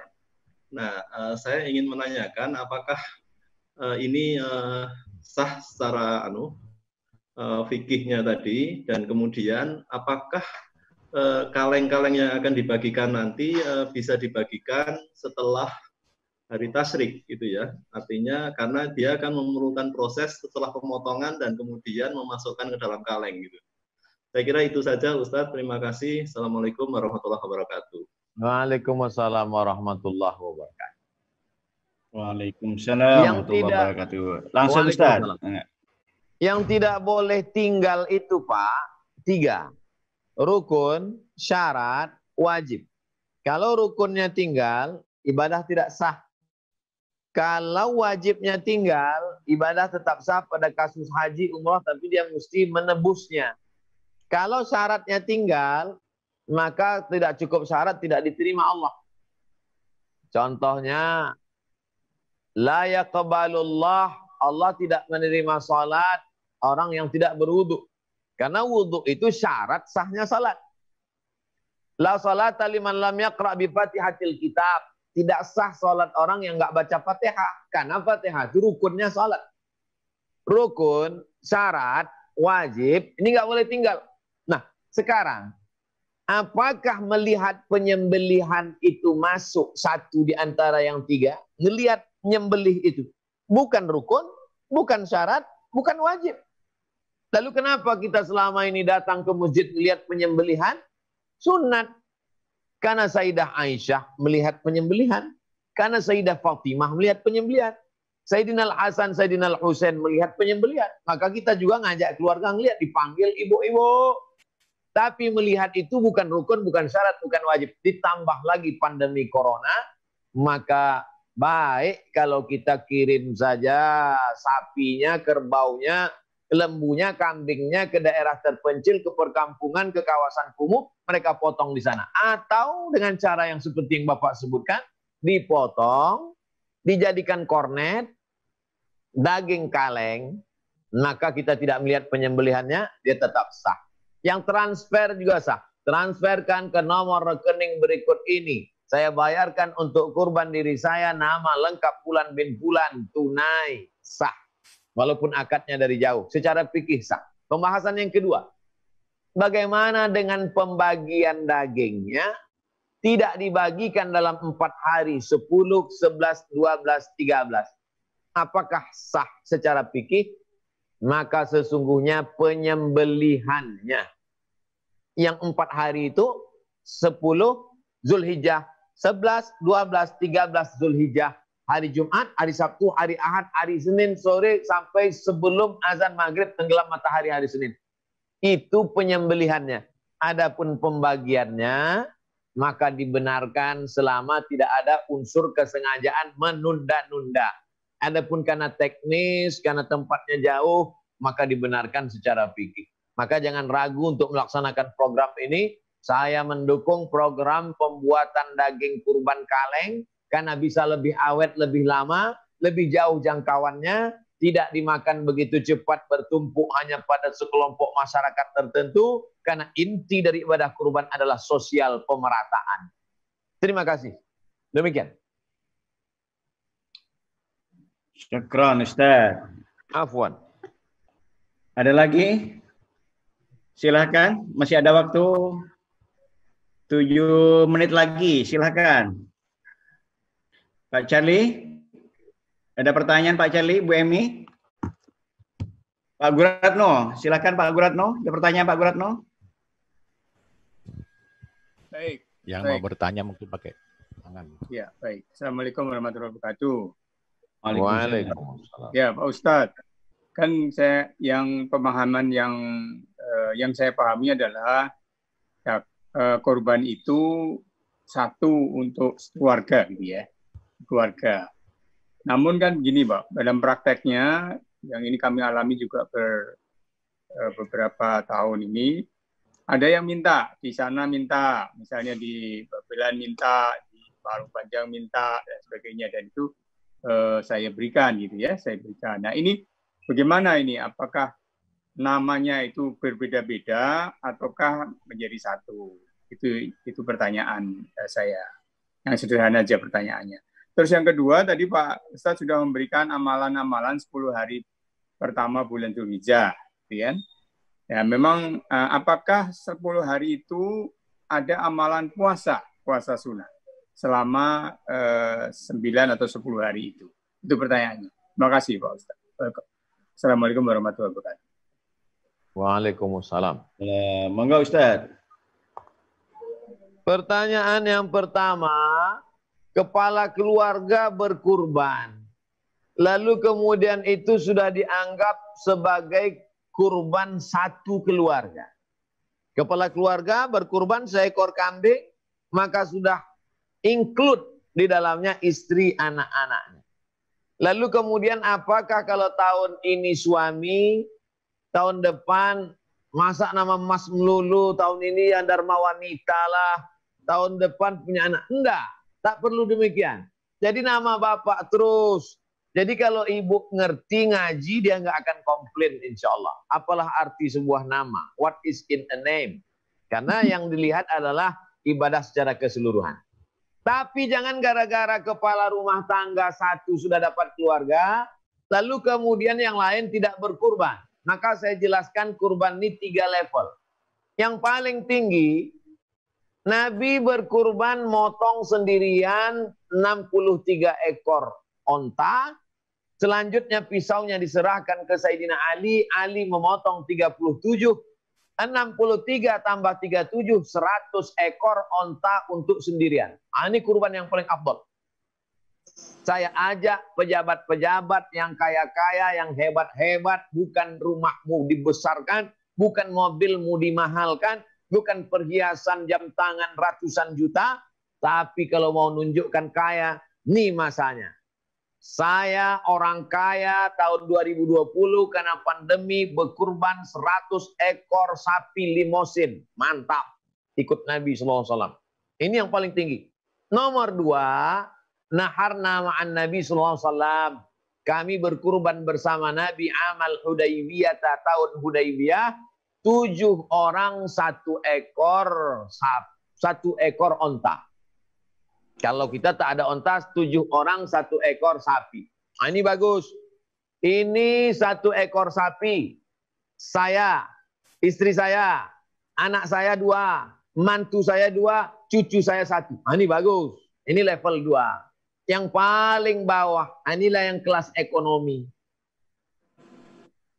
Speaker 7: Nah, saya ingin menanyakan apakah ini sah secara fikihnya tadi, dan kemudian apakah kaleng-kaleng yang akan dibagikan nanti bisa dibagikan setelah hari tasyrik gitu ya. Artinya karena dia akan memerlukan proses setelah pemotongan dan kemudian memasukkan ke dalam kaleng gitu. Saya kira itu saja Ustadz. Terima kasih. Assalamualaikum warahmatullahi wabarakatuh.
Speaker 2: Waalaikumsalam warahmatullahi wabarakatuh.
Speaker 3: Waalaikumsalam warahmatullahi wabarakatuh. Langsung Ustadz.
Speaker 2: Yang tidak boleh tinggal itu Pak, 3. Rukun, syarat, wajib. Kalau rukunnya tinggal, ibadah tidak sah. Kalau wajibnya tinggal, ibadah tetap sah pada kasus haji, umrah, tapi dia mesti menebusnya. Kalau syaratnya tinggal, maka tidak cukup syarat, tidak diterima Allah. Contohnya, la yaqbalullah, Allah tidak menerima salat orang yang tidak berwudu. Karena wudu itu syarat sahnya salat. La salata liman lam yaqra bi Fatihatil kitab. Tidak sah salat orang yang nggak baca Fatihah. Karena Fatihah itu rukunnya salat. Rukun, syarat, wajib, ini nggak boleh tinggal. Nah, sekarang, apakah melihat penyembelihan itu masuk satu di antara yang 3? Melihat nyembelih itu. Bukan rukun, bukan syarat, bukan wajib. Lalu kenapa kita selama ini datang ke masjid melihat penyembelihan? Sunat. Karena Sayyidah Aisyah melihat penyembelihan. Karena Sayyidah Fatimah melihat penyembelihan. Sayyidina Al-Hasan, Sayyidina Al-Husain melihat penyembelihan. Maka kita juga ngajak keluarga ngelihat, dipanggil ibu-ibu. Tapi melihat itu bukan rukun, bukan syarat, bukan wajib. Ditambah lagi pandemi corona, maka baik kalau kita kirim saja sapinya, kerbaunya, lembunya, kambingnya ke daerah terpencil, ke perkampungan, ke kawasan kumuh, mereka potong di sana. Atau dengan cara yang seperti yang Bapak sebutkan, dipotong, dijadikan kornet, daging kaleng, maka kita tidak melihat penyembelihannya, dia tetap sah. Yang transfer juga sah. Transferkan ke nomor rekening berikut ini. Saya bayarkan untuk kurban diri saya, nama lengkap Fulan bin Fulan, tunai, sah. Walaupun akadnya dari jauh, secara fikih sah. Pembahasan yang kedua, bagaimana dengan pembagian dagingnya? Tidak dibagikan dalam 4 hari, 10, 11, 12, 13. Apakah sah secara fikih? Maka sesungguhnya penyembelihannya. Yang 4 hari itu 10 Zulhijjah, 11, 12, 13 Zulhijjah. Hari Jumat, hari Sabtu, hari Ahad, hari Senin sore sampai sebelum azan maghrib tenggelam matahari hari Senin. Itu penyembelihannya. Adapun pembagiannya, maka dibenarkan selama tidak ada unsur kesengajaan menunda-nunda. Adapun karena teknis, karena tempatnya jauh, maka dibenarkan secara fikih. Maka jangan ragu untuk melaksanakan program ini. Saya mendukung program pembuatan daging kurban kaleng, karena bisa lebih awet, lebih lama, lebih jauh jangkauannya, tidak dimakan begitu cepat, bertumpuk hanya pada sekelompok masyarakat tertentu, karena inti dari ibadah kurban adalah sosial pemerataan. Terima kasih. Demikian.
Speaker 3: Syukran Ustaz.
Speaker 2: Afwan.
Speaker 3: Ada lagi? Silahkan, masih ada waktu 7 menit lagi, silahkan. Pak Charlie, ada pertanyaan Pak Charlie, Bu Emi? Pak Guratno, silakan Pak Guratno, ada pertanyaan Pak Guratno?
Speaker 5: Baik. Yang baik. Mau bertanya mungkin pakai tangan.
Speaker 8: Ya, baik. Assalamualaikum warahmatullahi wabarakatuh.
Speaker 2: Waalaikumsalam.
Speaker 8: Ya, Pak Ustadz, kan saya yang pemahaman yang saya pahami adalah ya, korban itu satu untuk keluarga, gitu ya. Keluarga. Namun kan gini Pak, dalam prakteknya yang ini kami alami juga beberapa tahun ini, ada yang minta, di sana minta, misalnya di Babelan minta, di Parung Panjang minta, dan sebagainya. Dan itu saya berikan gitu ya, saya berikan. Nah ini bagaimana ini? Apakah namanya itu berbeda-beda ataukah menjadi satu? Itu pertanyaan saya. Yang sederhana aja pertanyaannya. Terus yang kedua tadi Pak Ustadz sudah memberikan amalan-amalan 10 hari pertama bulan Dzulhijjah, ya. Ya, memang apakah 10 hari itu ada amalan puasa sunat selama 9 atau 10 hari itu? Itu pertanyaannya. Terima kasih Pak Ustadz. Assalamualaikum warahmatullahi wabarakatuh.
Speaker 2: Waalaikumsalam.
Speaker 3: Monggo Ustadz.
Speaker 2: Pertanyaan yang pertama, kepala keluarga berkurban. Lalu kemudian itu sudah dianggap sebagai kurban satu keluarga. Kepala keluarga berkurban seekor kambing, maka sudah include di dalamnya istri anak-anaknya. Lalu kemudian apakah kalau tahun ini suami, tahun depan masa nama Mas melulu, tahun ini ya Dharma wanita lah, tahun depan punya anak. Enggak, tak perlu demikian. Jadi nama bapak terus. Jadi kalau ibu ngerti ngaji, dia nggak akan komplain insya Allah. Apalah arti sebuah nama? What is in a name? Karena yang dilihat adalah ibadah secara keseluruhan. Tapi jangan gara-gara kepala rumah tangga satu sudah dapat keluarga, lalu kemudian yang lain tidak berkurban. Maka saya jelaskan kurban ini 3 level. Yang paling tinggi, Nabi berkurban motong sendirian 63 ekor onta. Selanjutnya pisaunya diserahkan ke Sayyidina Ali. Ali memotong 37. 63 tambah 37, 100 ekor onta untuk sendirian. Ini kurban yang paling afdal. Saya ajak pejabat-pejabat yang kaya-kaya, yang hebat-hebat. Bukan rumahmu dibesarkan, bukan mobilmu dimahalkan, bukan perhiasan jam tangan ratusan juta. Tapi kalau mau nunjukkan kaya, nih masanya. Saya orang kaya tahun 2020 karena pandemi berkurban 100 ekor sapi limosin. Mantap. Ikut Nabi SAW. Ini yang paling tinggi. Nomor 2, naharna ma'an Nabi SAW. Kami berkurban bersama Nabi amal Hudaybiyah, tahun Hudaybiyah. 7 orang 1 ekor onta. Kalau kita tak ada onta, 7 orang 1 ekor sapi. Ini bagus. Ini 1 ekor sapi. Saya, istri saya, anak saya 2, mantu saya 2, cucu saya 1. Ini bagus. Ini level 2. Yang paling bawah, inilah yang kelas ekonomi.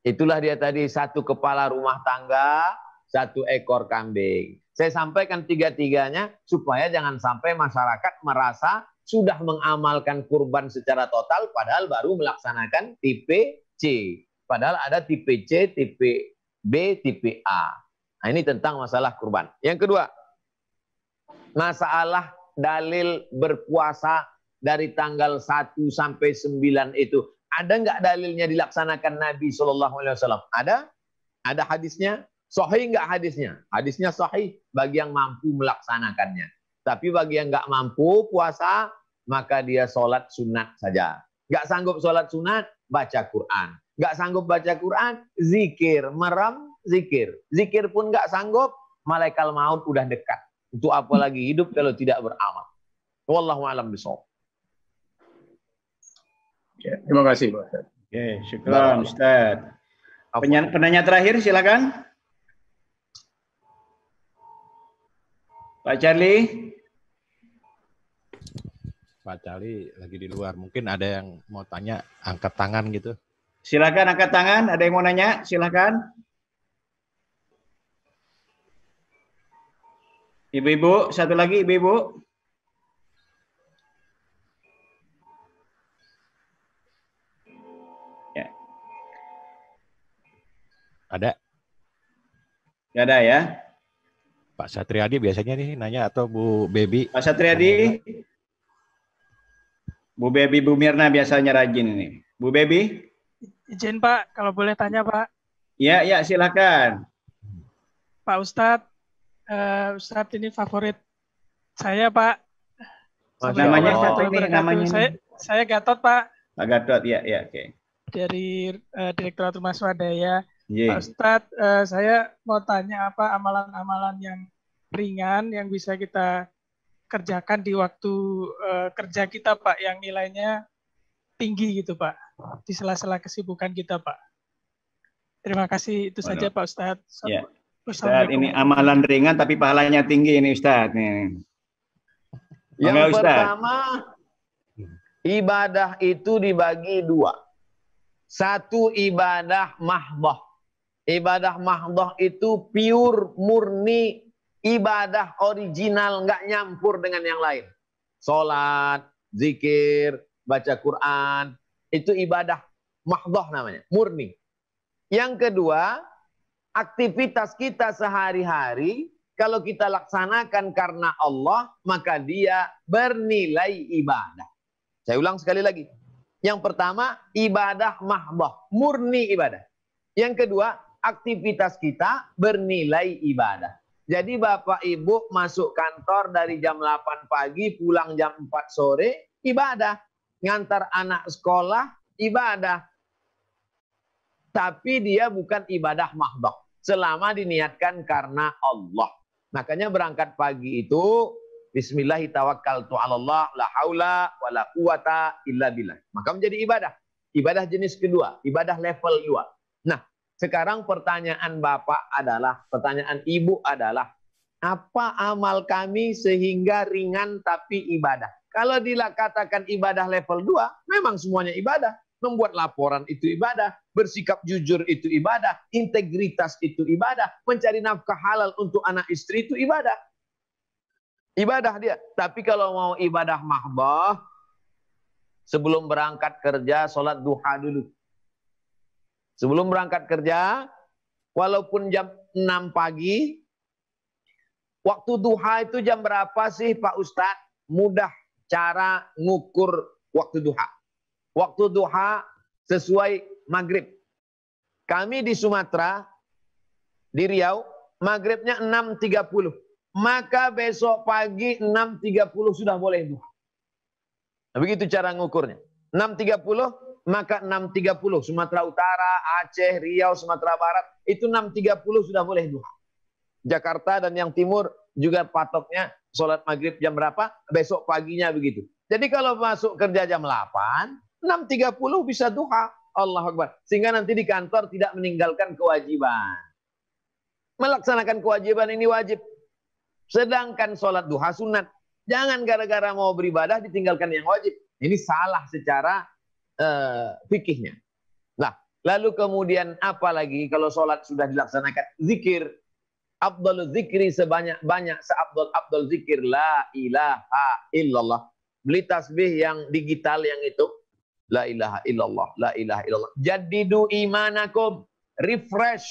Speaker 2: Itulah dia tadi 1 kepala rumah tangga, 1 ekor kambing. Saya sampaikan 3-tiganya supaya jangan sampai masyarakat merasa sudah mengamalkan kurban secara total padahal baru melaksanakan tipe C. Padahal ada tipe C, tipe B, tipe A. Nah, ini tentang masalah kurban. Yang kedua, masalah dalil berpuasa dari tanggal 1 sampai 9 itu. Ada nggak dalilnya dilaksanakan Nabi SAW? Ada? Ada hadisnya? Sahih nggak hadisnya? Hadisnya sahih bagi yang mampu melaksanakannya. Tapi bagi yang nggak mampu puasa, maka dia sholat sunat saja. Nggak sanggup sholat sunat, baca Quran. Nggak sanggup baca Quran, zikir. Merem, zikir. Zikir pun nggak sanggup, malaikat maut udah dekat. Untuk apa lagi hidup kalau tidak beramal? Wallahu a'lam bishawab.
Speaker 8: Ya, terima kasih Pak Ustaz.
Speaker 3: Oke, syukran Ustaz. Penanya terakhir silakan. Pak Charlie.
Speaker 5: Pak Charlie lagi di luar. Mungkin ada yang mau tanya, angkat tangan gitu.
Speaker 3: Silakan angkat tangan. Ada yang mau nanya? Silakan. Ibu-ibu, satu lagi ibu-ibu. Ya.
Speaker 5: Ada?
Speaker 3: Nggak ada ya?
Speaker 5: Pak Satriadi biasanya nih nanya atau Bu Baby?
Speaker 3: Pak Satriadi, Bu Baby, Bu Mirna biasanya rajin ini. Bu Baby?
Speaker 9: Izin Pak, kalau boleh tanya Pak.
Speaker 3: Ya, ya silakan.
Speaker 9: Pak Ustadz, Ustadz ini favorit saya Pak.
Speaker 3: Namanya siapa ini? Namanya
Speaker 9: saya Gatot Pak.
Speaker 3: Pak Gatot, ya, oke.
Speaker 9: Dari Direktorat Rumah Swadaya.
Speaker 3: Yeah.
Speaker 9: Pak Ustadz, saya mau tanya apa amalan-amalan yang ringan yang bisa kita kerjakan di waktu kerja kita, Pak, yang nilainya tinggi gitu, Pak, di sela-sela kesibukan kita, Pak. Terima kasih, itu saja Pak Ustadz.
Speaker 3: Ya. Ustadz, ini amalan ringan tapi pahalanya tinggi ini Ustadz.
Speaker 2: Yang pertama, ibadah itu dibagi dua. Satu ibadah mahdoh. Ibadah mahdoh itu pure, murni, ibadah original, nggak nyampur dengan yang lain. Sholat, zikir, baca Quran, itu ibadah mahdoh namanya, murni. Yang kedua, aktivitas kita sehari-hari, kalau kita laksanakan karena Allah, maka dia bernilai ibadah. Saya ulang sekali lagi. Yang pertama, ibadah mahdoh, murni ibadah. Yang kedua, aktivitas kita bernilai ibadah. Jadi Bapak Ibu masuk kantor dari jam 8 pagi, pulang jam 4 sore, ibadah. Ngantar anak sekolah, ibadah. Tapi dia bukan ibadah mahdoh. Selama diniatkan karena Allah. Makanya berangkat pagi itu, Bismillahirrahmanirrahim, la haula wa la quwata illa billah. Maka menjadi ibadah. Ibadah jenis kedua, ibadah level 2. Nah, sekarang pertanyaan Bapak adalah, pertanyaan Ibu adalah, apa amal kami sehingga ringan tapi ibadah? Kalau dikatakan ibadah level 2, memang semuanya ibadah. Membuat laporan itu ibadah, bersikap jujur itu ibadah, integritas itu ibadah, mencari nafkah halal untuk anak istri itu ibadah. Ibadah dia. Tapi kalau mau ibadah mahdoh, sebelum berangkat kerja, sholat duha dulu. Sebelum berangkat kerja, walaupun jam 6 pagi, waktu duha itu jam berapa sih Pak Ustadz? Mudah cara ngukur waktu duha. Waktu duha sesuai maghrib. Kami di Sumatera, di Riau, maghribnya 6.30. Maka besok pagi 6.30 sudah boleh duha. Nah, begitu cara ngukurnya. 6.30, maka 6.30. Sumatera Utara, Aceh, Riau, Sumatera Barat, itu 6.30 sudah boleh duha. Jakarta dan yang timur juga patoknya sholat maghrib jam berapa? Besok paginya begitu. Jadi kalau masuk kerja jam 8, 6.30 bisa duha. Allahu Akbar. Sehingga nanti di kantor tidak meninggalkan kewajiban. Melaksanakan kewajiban ini wajib. Sedangkan sholat duha sunat. Jangan gara-gara mau beribadah ditinggalkan yang wajib. Ini salah secara fikihnya. Nah, lalu kemudian apa lagi kalau sholat sudah dilaksanakan? Zikir. Afdalul zikri sebanyak-banyak seafdal zikir la ilaha illallah. Beli tasbih yang digital yang itu. La ilaha illallah, la ilaha illallah. Jadidu imanakum. Refresh.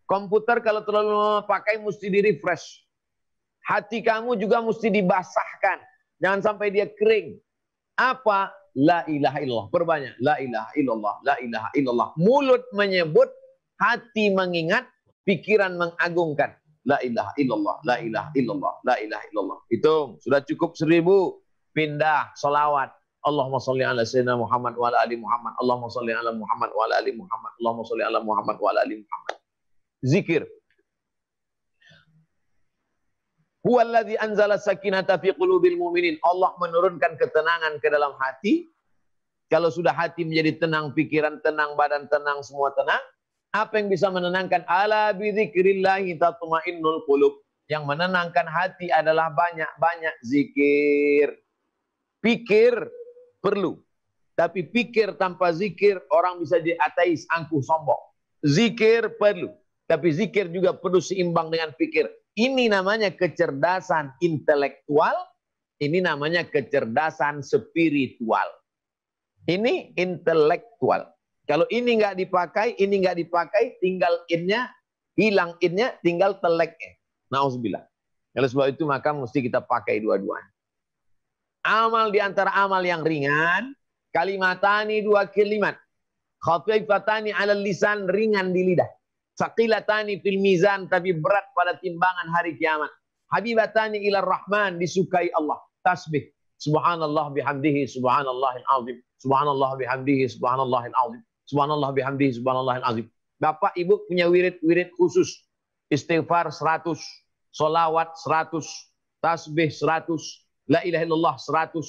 Speaker 2: Komputer kalau terlalu pakai mesti di-refresh. Hati kamu juga mesti dibasahkan. Jangan sampai dia kering. Apa? La ilaha illallah. Perbanyak. La ilaha illallah, la ilaha illallah. Mulut menyebut, hati mengingat, pikiran mengagungkan. La ilaha illallah, la ilaha illallah, la ilaha illallah. Hitung. Sudah cukup 1000. Pindah. Solawat. Allahumma salli ala sayyidina Muhammad wa ala ali Muhammad. Allahumma salli ala Muhammad wa ala ali Muhammad. Allahumma salli ala Muhammad wa ala ali Muhammad. Zikir. Huwallazi anzala sakinata fi qulubil mu'minin. Allah menurunkan ketenangan ke dalam hati. Kalau sudah hati menjadi tenang, pikiran tenang, badan tenang, semua tenang. Apa yang bisa menenangkan? Ala bi dzikrillahi tatma'innul qulub. Yang menenangkan hati adalah banyak-banyak zikir. Pikir perlu. Tapi pikir tanpa zikir, orang bisa jadi ateis, angkuh, sombong. Zikir perlu. Tapi zikir juga perlu seimbang dengan pikir. Ini namanya kecerdasan intelektual. Ini namanya kecerdasan spiritual. Ini intelektual. Kalau ini nggak dipakai, ini nggak dipakai, tinggal innya, hilang innya, tinggal teleknya. Nauzubillah. Oleh sebab itu maka mesti kita pakai dua-duanya. Amal di antara amal yang ringan, kalimatani 2 kalimat. Khafifatani 'alal lisan, ringan di lidah. Saqilatani fil mizan, tapi berat pada timbangan hari kiamat. Habibatani ilar rahman, disukai Allah. Tasbih. Subhanallah bihamdihi subhanallahil azim. Subhanallah bihamdihi subhanallahil azim. Subhanallah bihamdihi subhanallahil azim. Bapak Ibu punya wirid-wirid khusus. Istighfar 100, solawat 100, tasbih 100, la ilaha illallah 100.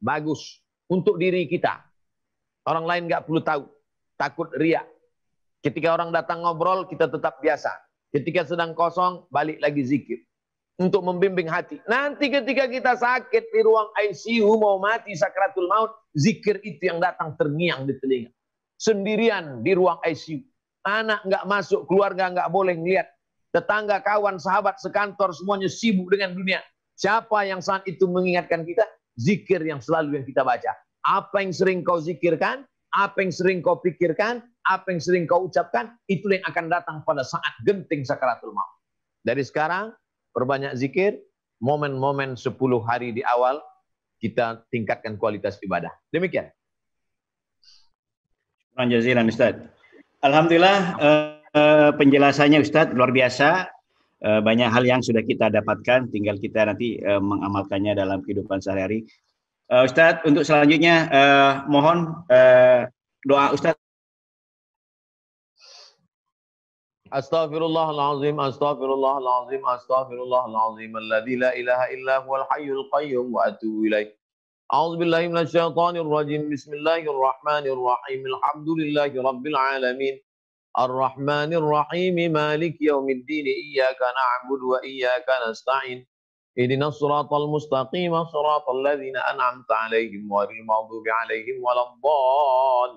Speaker 2: Bagus. Untuk diri kita. Orang lain nggak perlu tahu. Takut riak. Ketika orang datang ngobrol, kita tetap biasa. Ketika sedang kosong, balik lagi zikir. Untuk membimbing hati. Nanti ketika kita sakit di ruang ICU, mau mati sakratul maut, zikir itu yang datang terngiang di telinga. Sendirian di ruang ICU. Anak nggak masuk, keluarga nggak boleh ngeliat. Tetangga, kawan, sahabat, sekantor, semuanya sibuk dengan dunia. Siapa yang saat itu mengingatkan kita? Zikir yang selalu yang kita baca. Apa yang sering kau zikirkan, apa yang sering kau pikirkan, apa yang sering kau ucapkan, itulah yang akan datang pada saat genting sakaratul maut. Dari sekarang, perbanyak zikir, momen-momen 10 hari di awal, kita tingkatkan kualitas ibadah. Demikian.
Speaker 3: Terima kasih Ustaz. Alhamdulillah penjelasannya Ustadz luar biasa. Banyak hal yang sudah kita dapatkan, tinggal kita nanti mengamalkannya dalam kehidupan sehari-hari. Ustadz, untuk selanjutnya mohon doa Ustadz.
Speaker 2: Astaghfirullahalazim, astaghfirullahalazim, astaghfirullahalazim, alladzi la ilaha illa huwal hayyul qayyum wa atubu ilaih. A'udzubillahi minasyaitonir rajim. Bismillahirrahmanirrahim. Alhamdulillahi rabbil alamin. Ar-Rahmanir Rahim. Maliki yaumiddin. Iyyaka na'budu wa iyyaka nasta'in. Ihdinas siratal mustaqim. Siratal ladzina an'amta 'alaihim ghairil maghdubi 'alaihim waladdallin.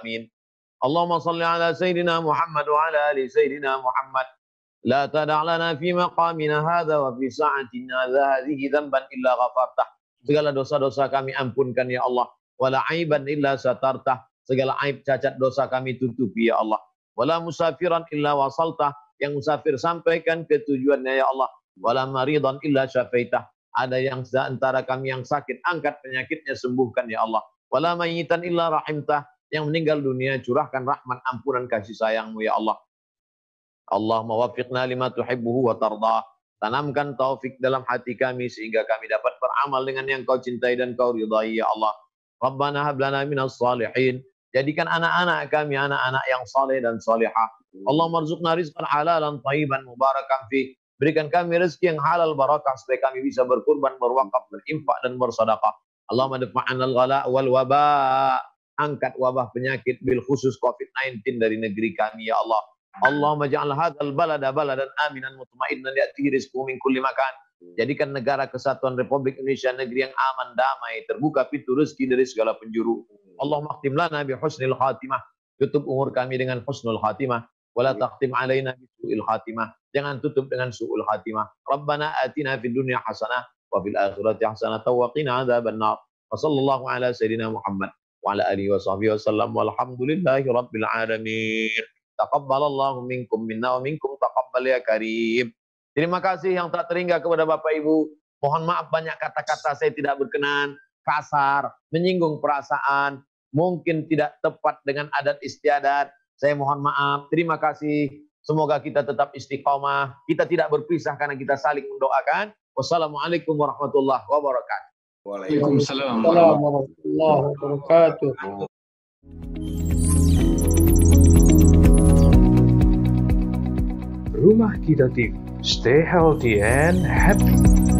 Speaker 2: Amin. Allahumma shalli ala sayyidina Muhammad wa ala ali sayyidina Muhammad. La tada' lana fi maqamina hadza wa fi sa'atina hadhihi dhanban illa ghafartah. Segala dosa-dosa kami ampunkan ya Allah. Wala aiban illa satartah. Segala aib cacat dosa kami tutupi ya Allah. Wala musafiran illa wasaltah. Yang musafir sampaikan ke tujuannya ya Allah. Wala maridan illa syafaitah. Ada yang antara kami yang sakit, angkat penyakitnya, sembuhkan ya Allah. Wala mayyitan illa rahimtah. Yang meninggal dunia, curahkan rahmat, ampunan, kasih sayangmu ya Allah. Allahumma wafiqna lima tuhibbuhu wa tardah. Tanamkan taufik dalam hati kami sehingga kami dapat beramal dengan yang kau cintai dan kau ridai ya Allah. Rabbana hab lana minas salihin. Jadikan anak-anak kami anak-anak yang saleh dan salihah. Allahumma rzuqna rizqan halalan thayyiban mubarakan fi. Berikan kami rezeki yang halal barakah supaya kami bisa berkurban, berwakaf, berinfak dan bersedekah. Allahumma dafa'na al-ghala wal waba. Angkat wabah penyakit bil khusus COVID-19 dari negeri kami ya Allah. Allahumma ja'al hadzal balada baladan aminan mutmainnan ya'tihi rizquhu min kulli makan. Jadikan negara kesatuan Republik Indonesia negeri yang aman, damai, terbuka pintu rezeki dari segala penjuru. Allahumma khtim lana bi husnil khatimah. Tutup umur kami dengan husnul khatimah. Wala taqtim alaina bi su'il khatimah. Jangan tutup dengan su'ul khatimah. Rabbana atina fid dunya hasanah wa fil akhirati hasanah wa qina adzabannar. Wa sallallahu ala sayyidina Muhammad wa ala alihi wa sahbihi wasallam walhamdulillahi rabbil alamin. Taqabbalallahu minkum minna wa minkum taqabbal ya karim. Terima kasih yang tak terhingga kepada Bapak Ibu. Mohon maaf banyak kata-kata saya tidak berkenan, kasar, menyinggung perasaan, mungkin tidak tepat dengan adat istiadat. Saya mohon maaf. Terima kasih. Semoga kita tetap istiqomah. Kita tidak berpisah karena kita saling mendoakan. Wassalamualaikum warahmatullahi wabarakatuh.
Speaker 4: Waalaikumsalam warahmatullahi wabarakatuh.
Speaker 1: Rumah Kita TV. Stay healthy and happy.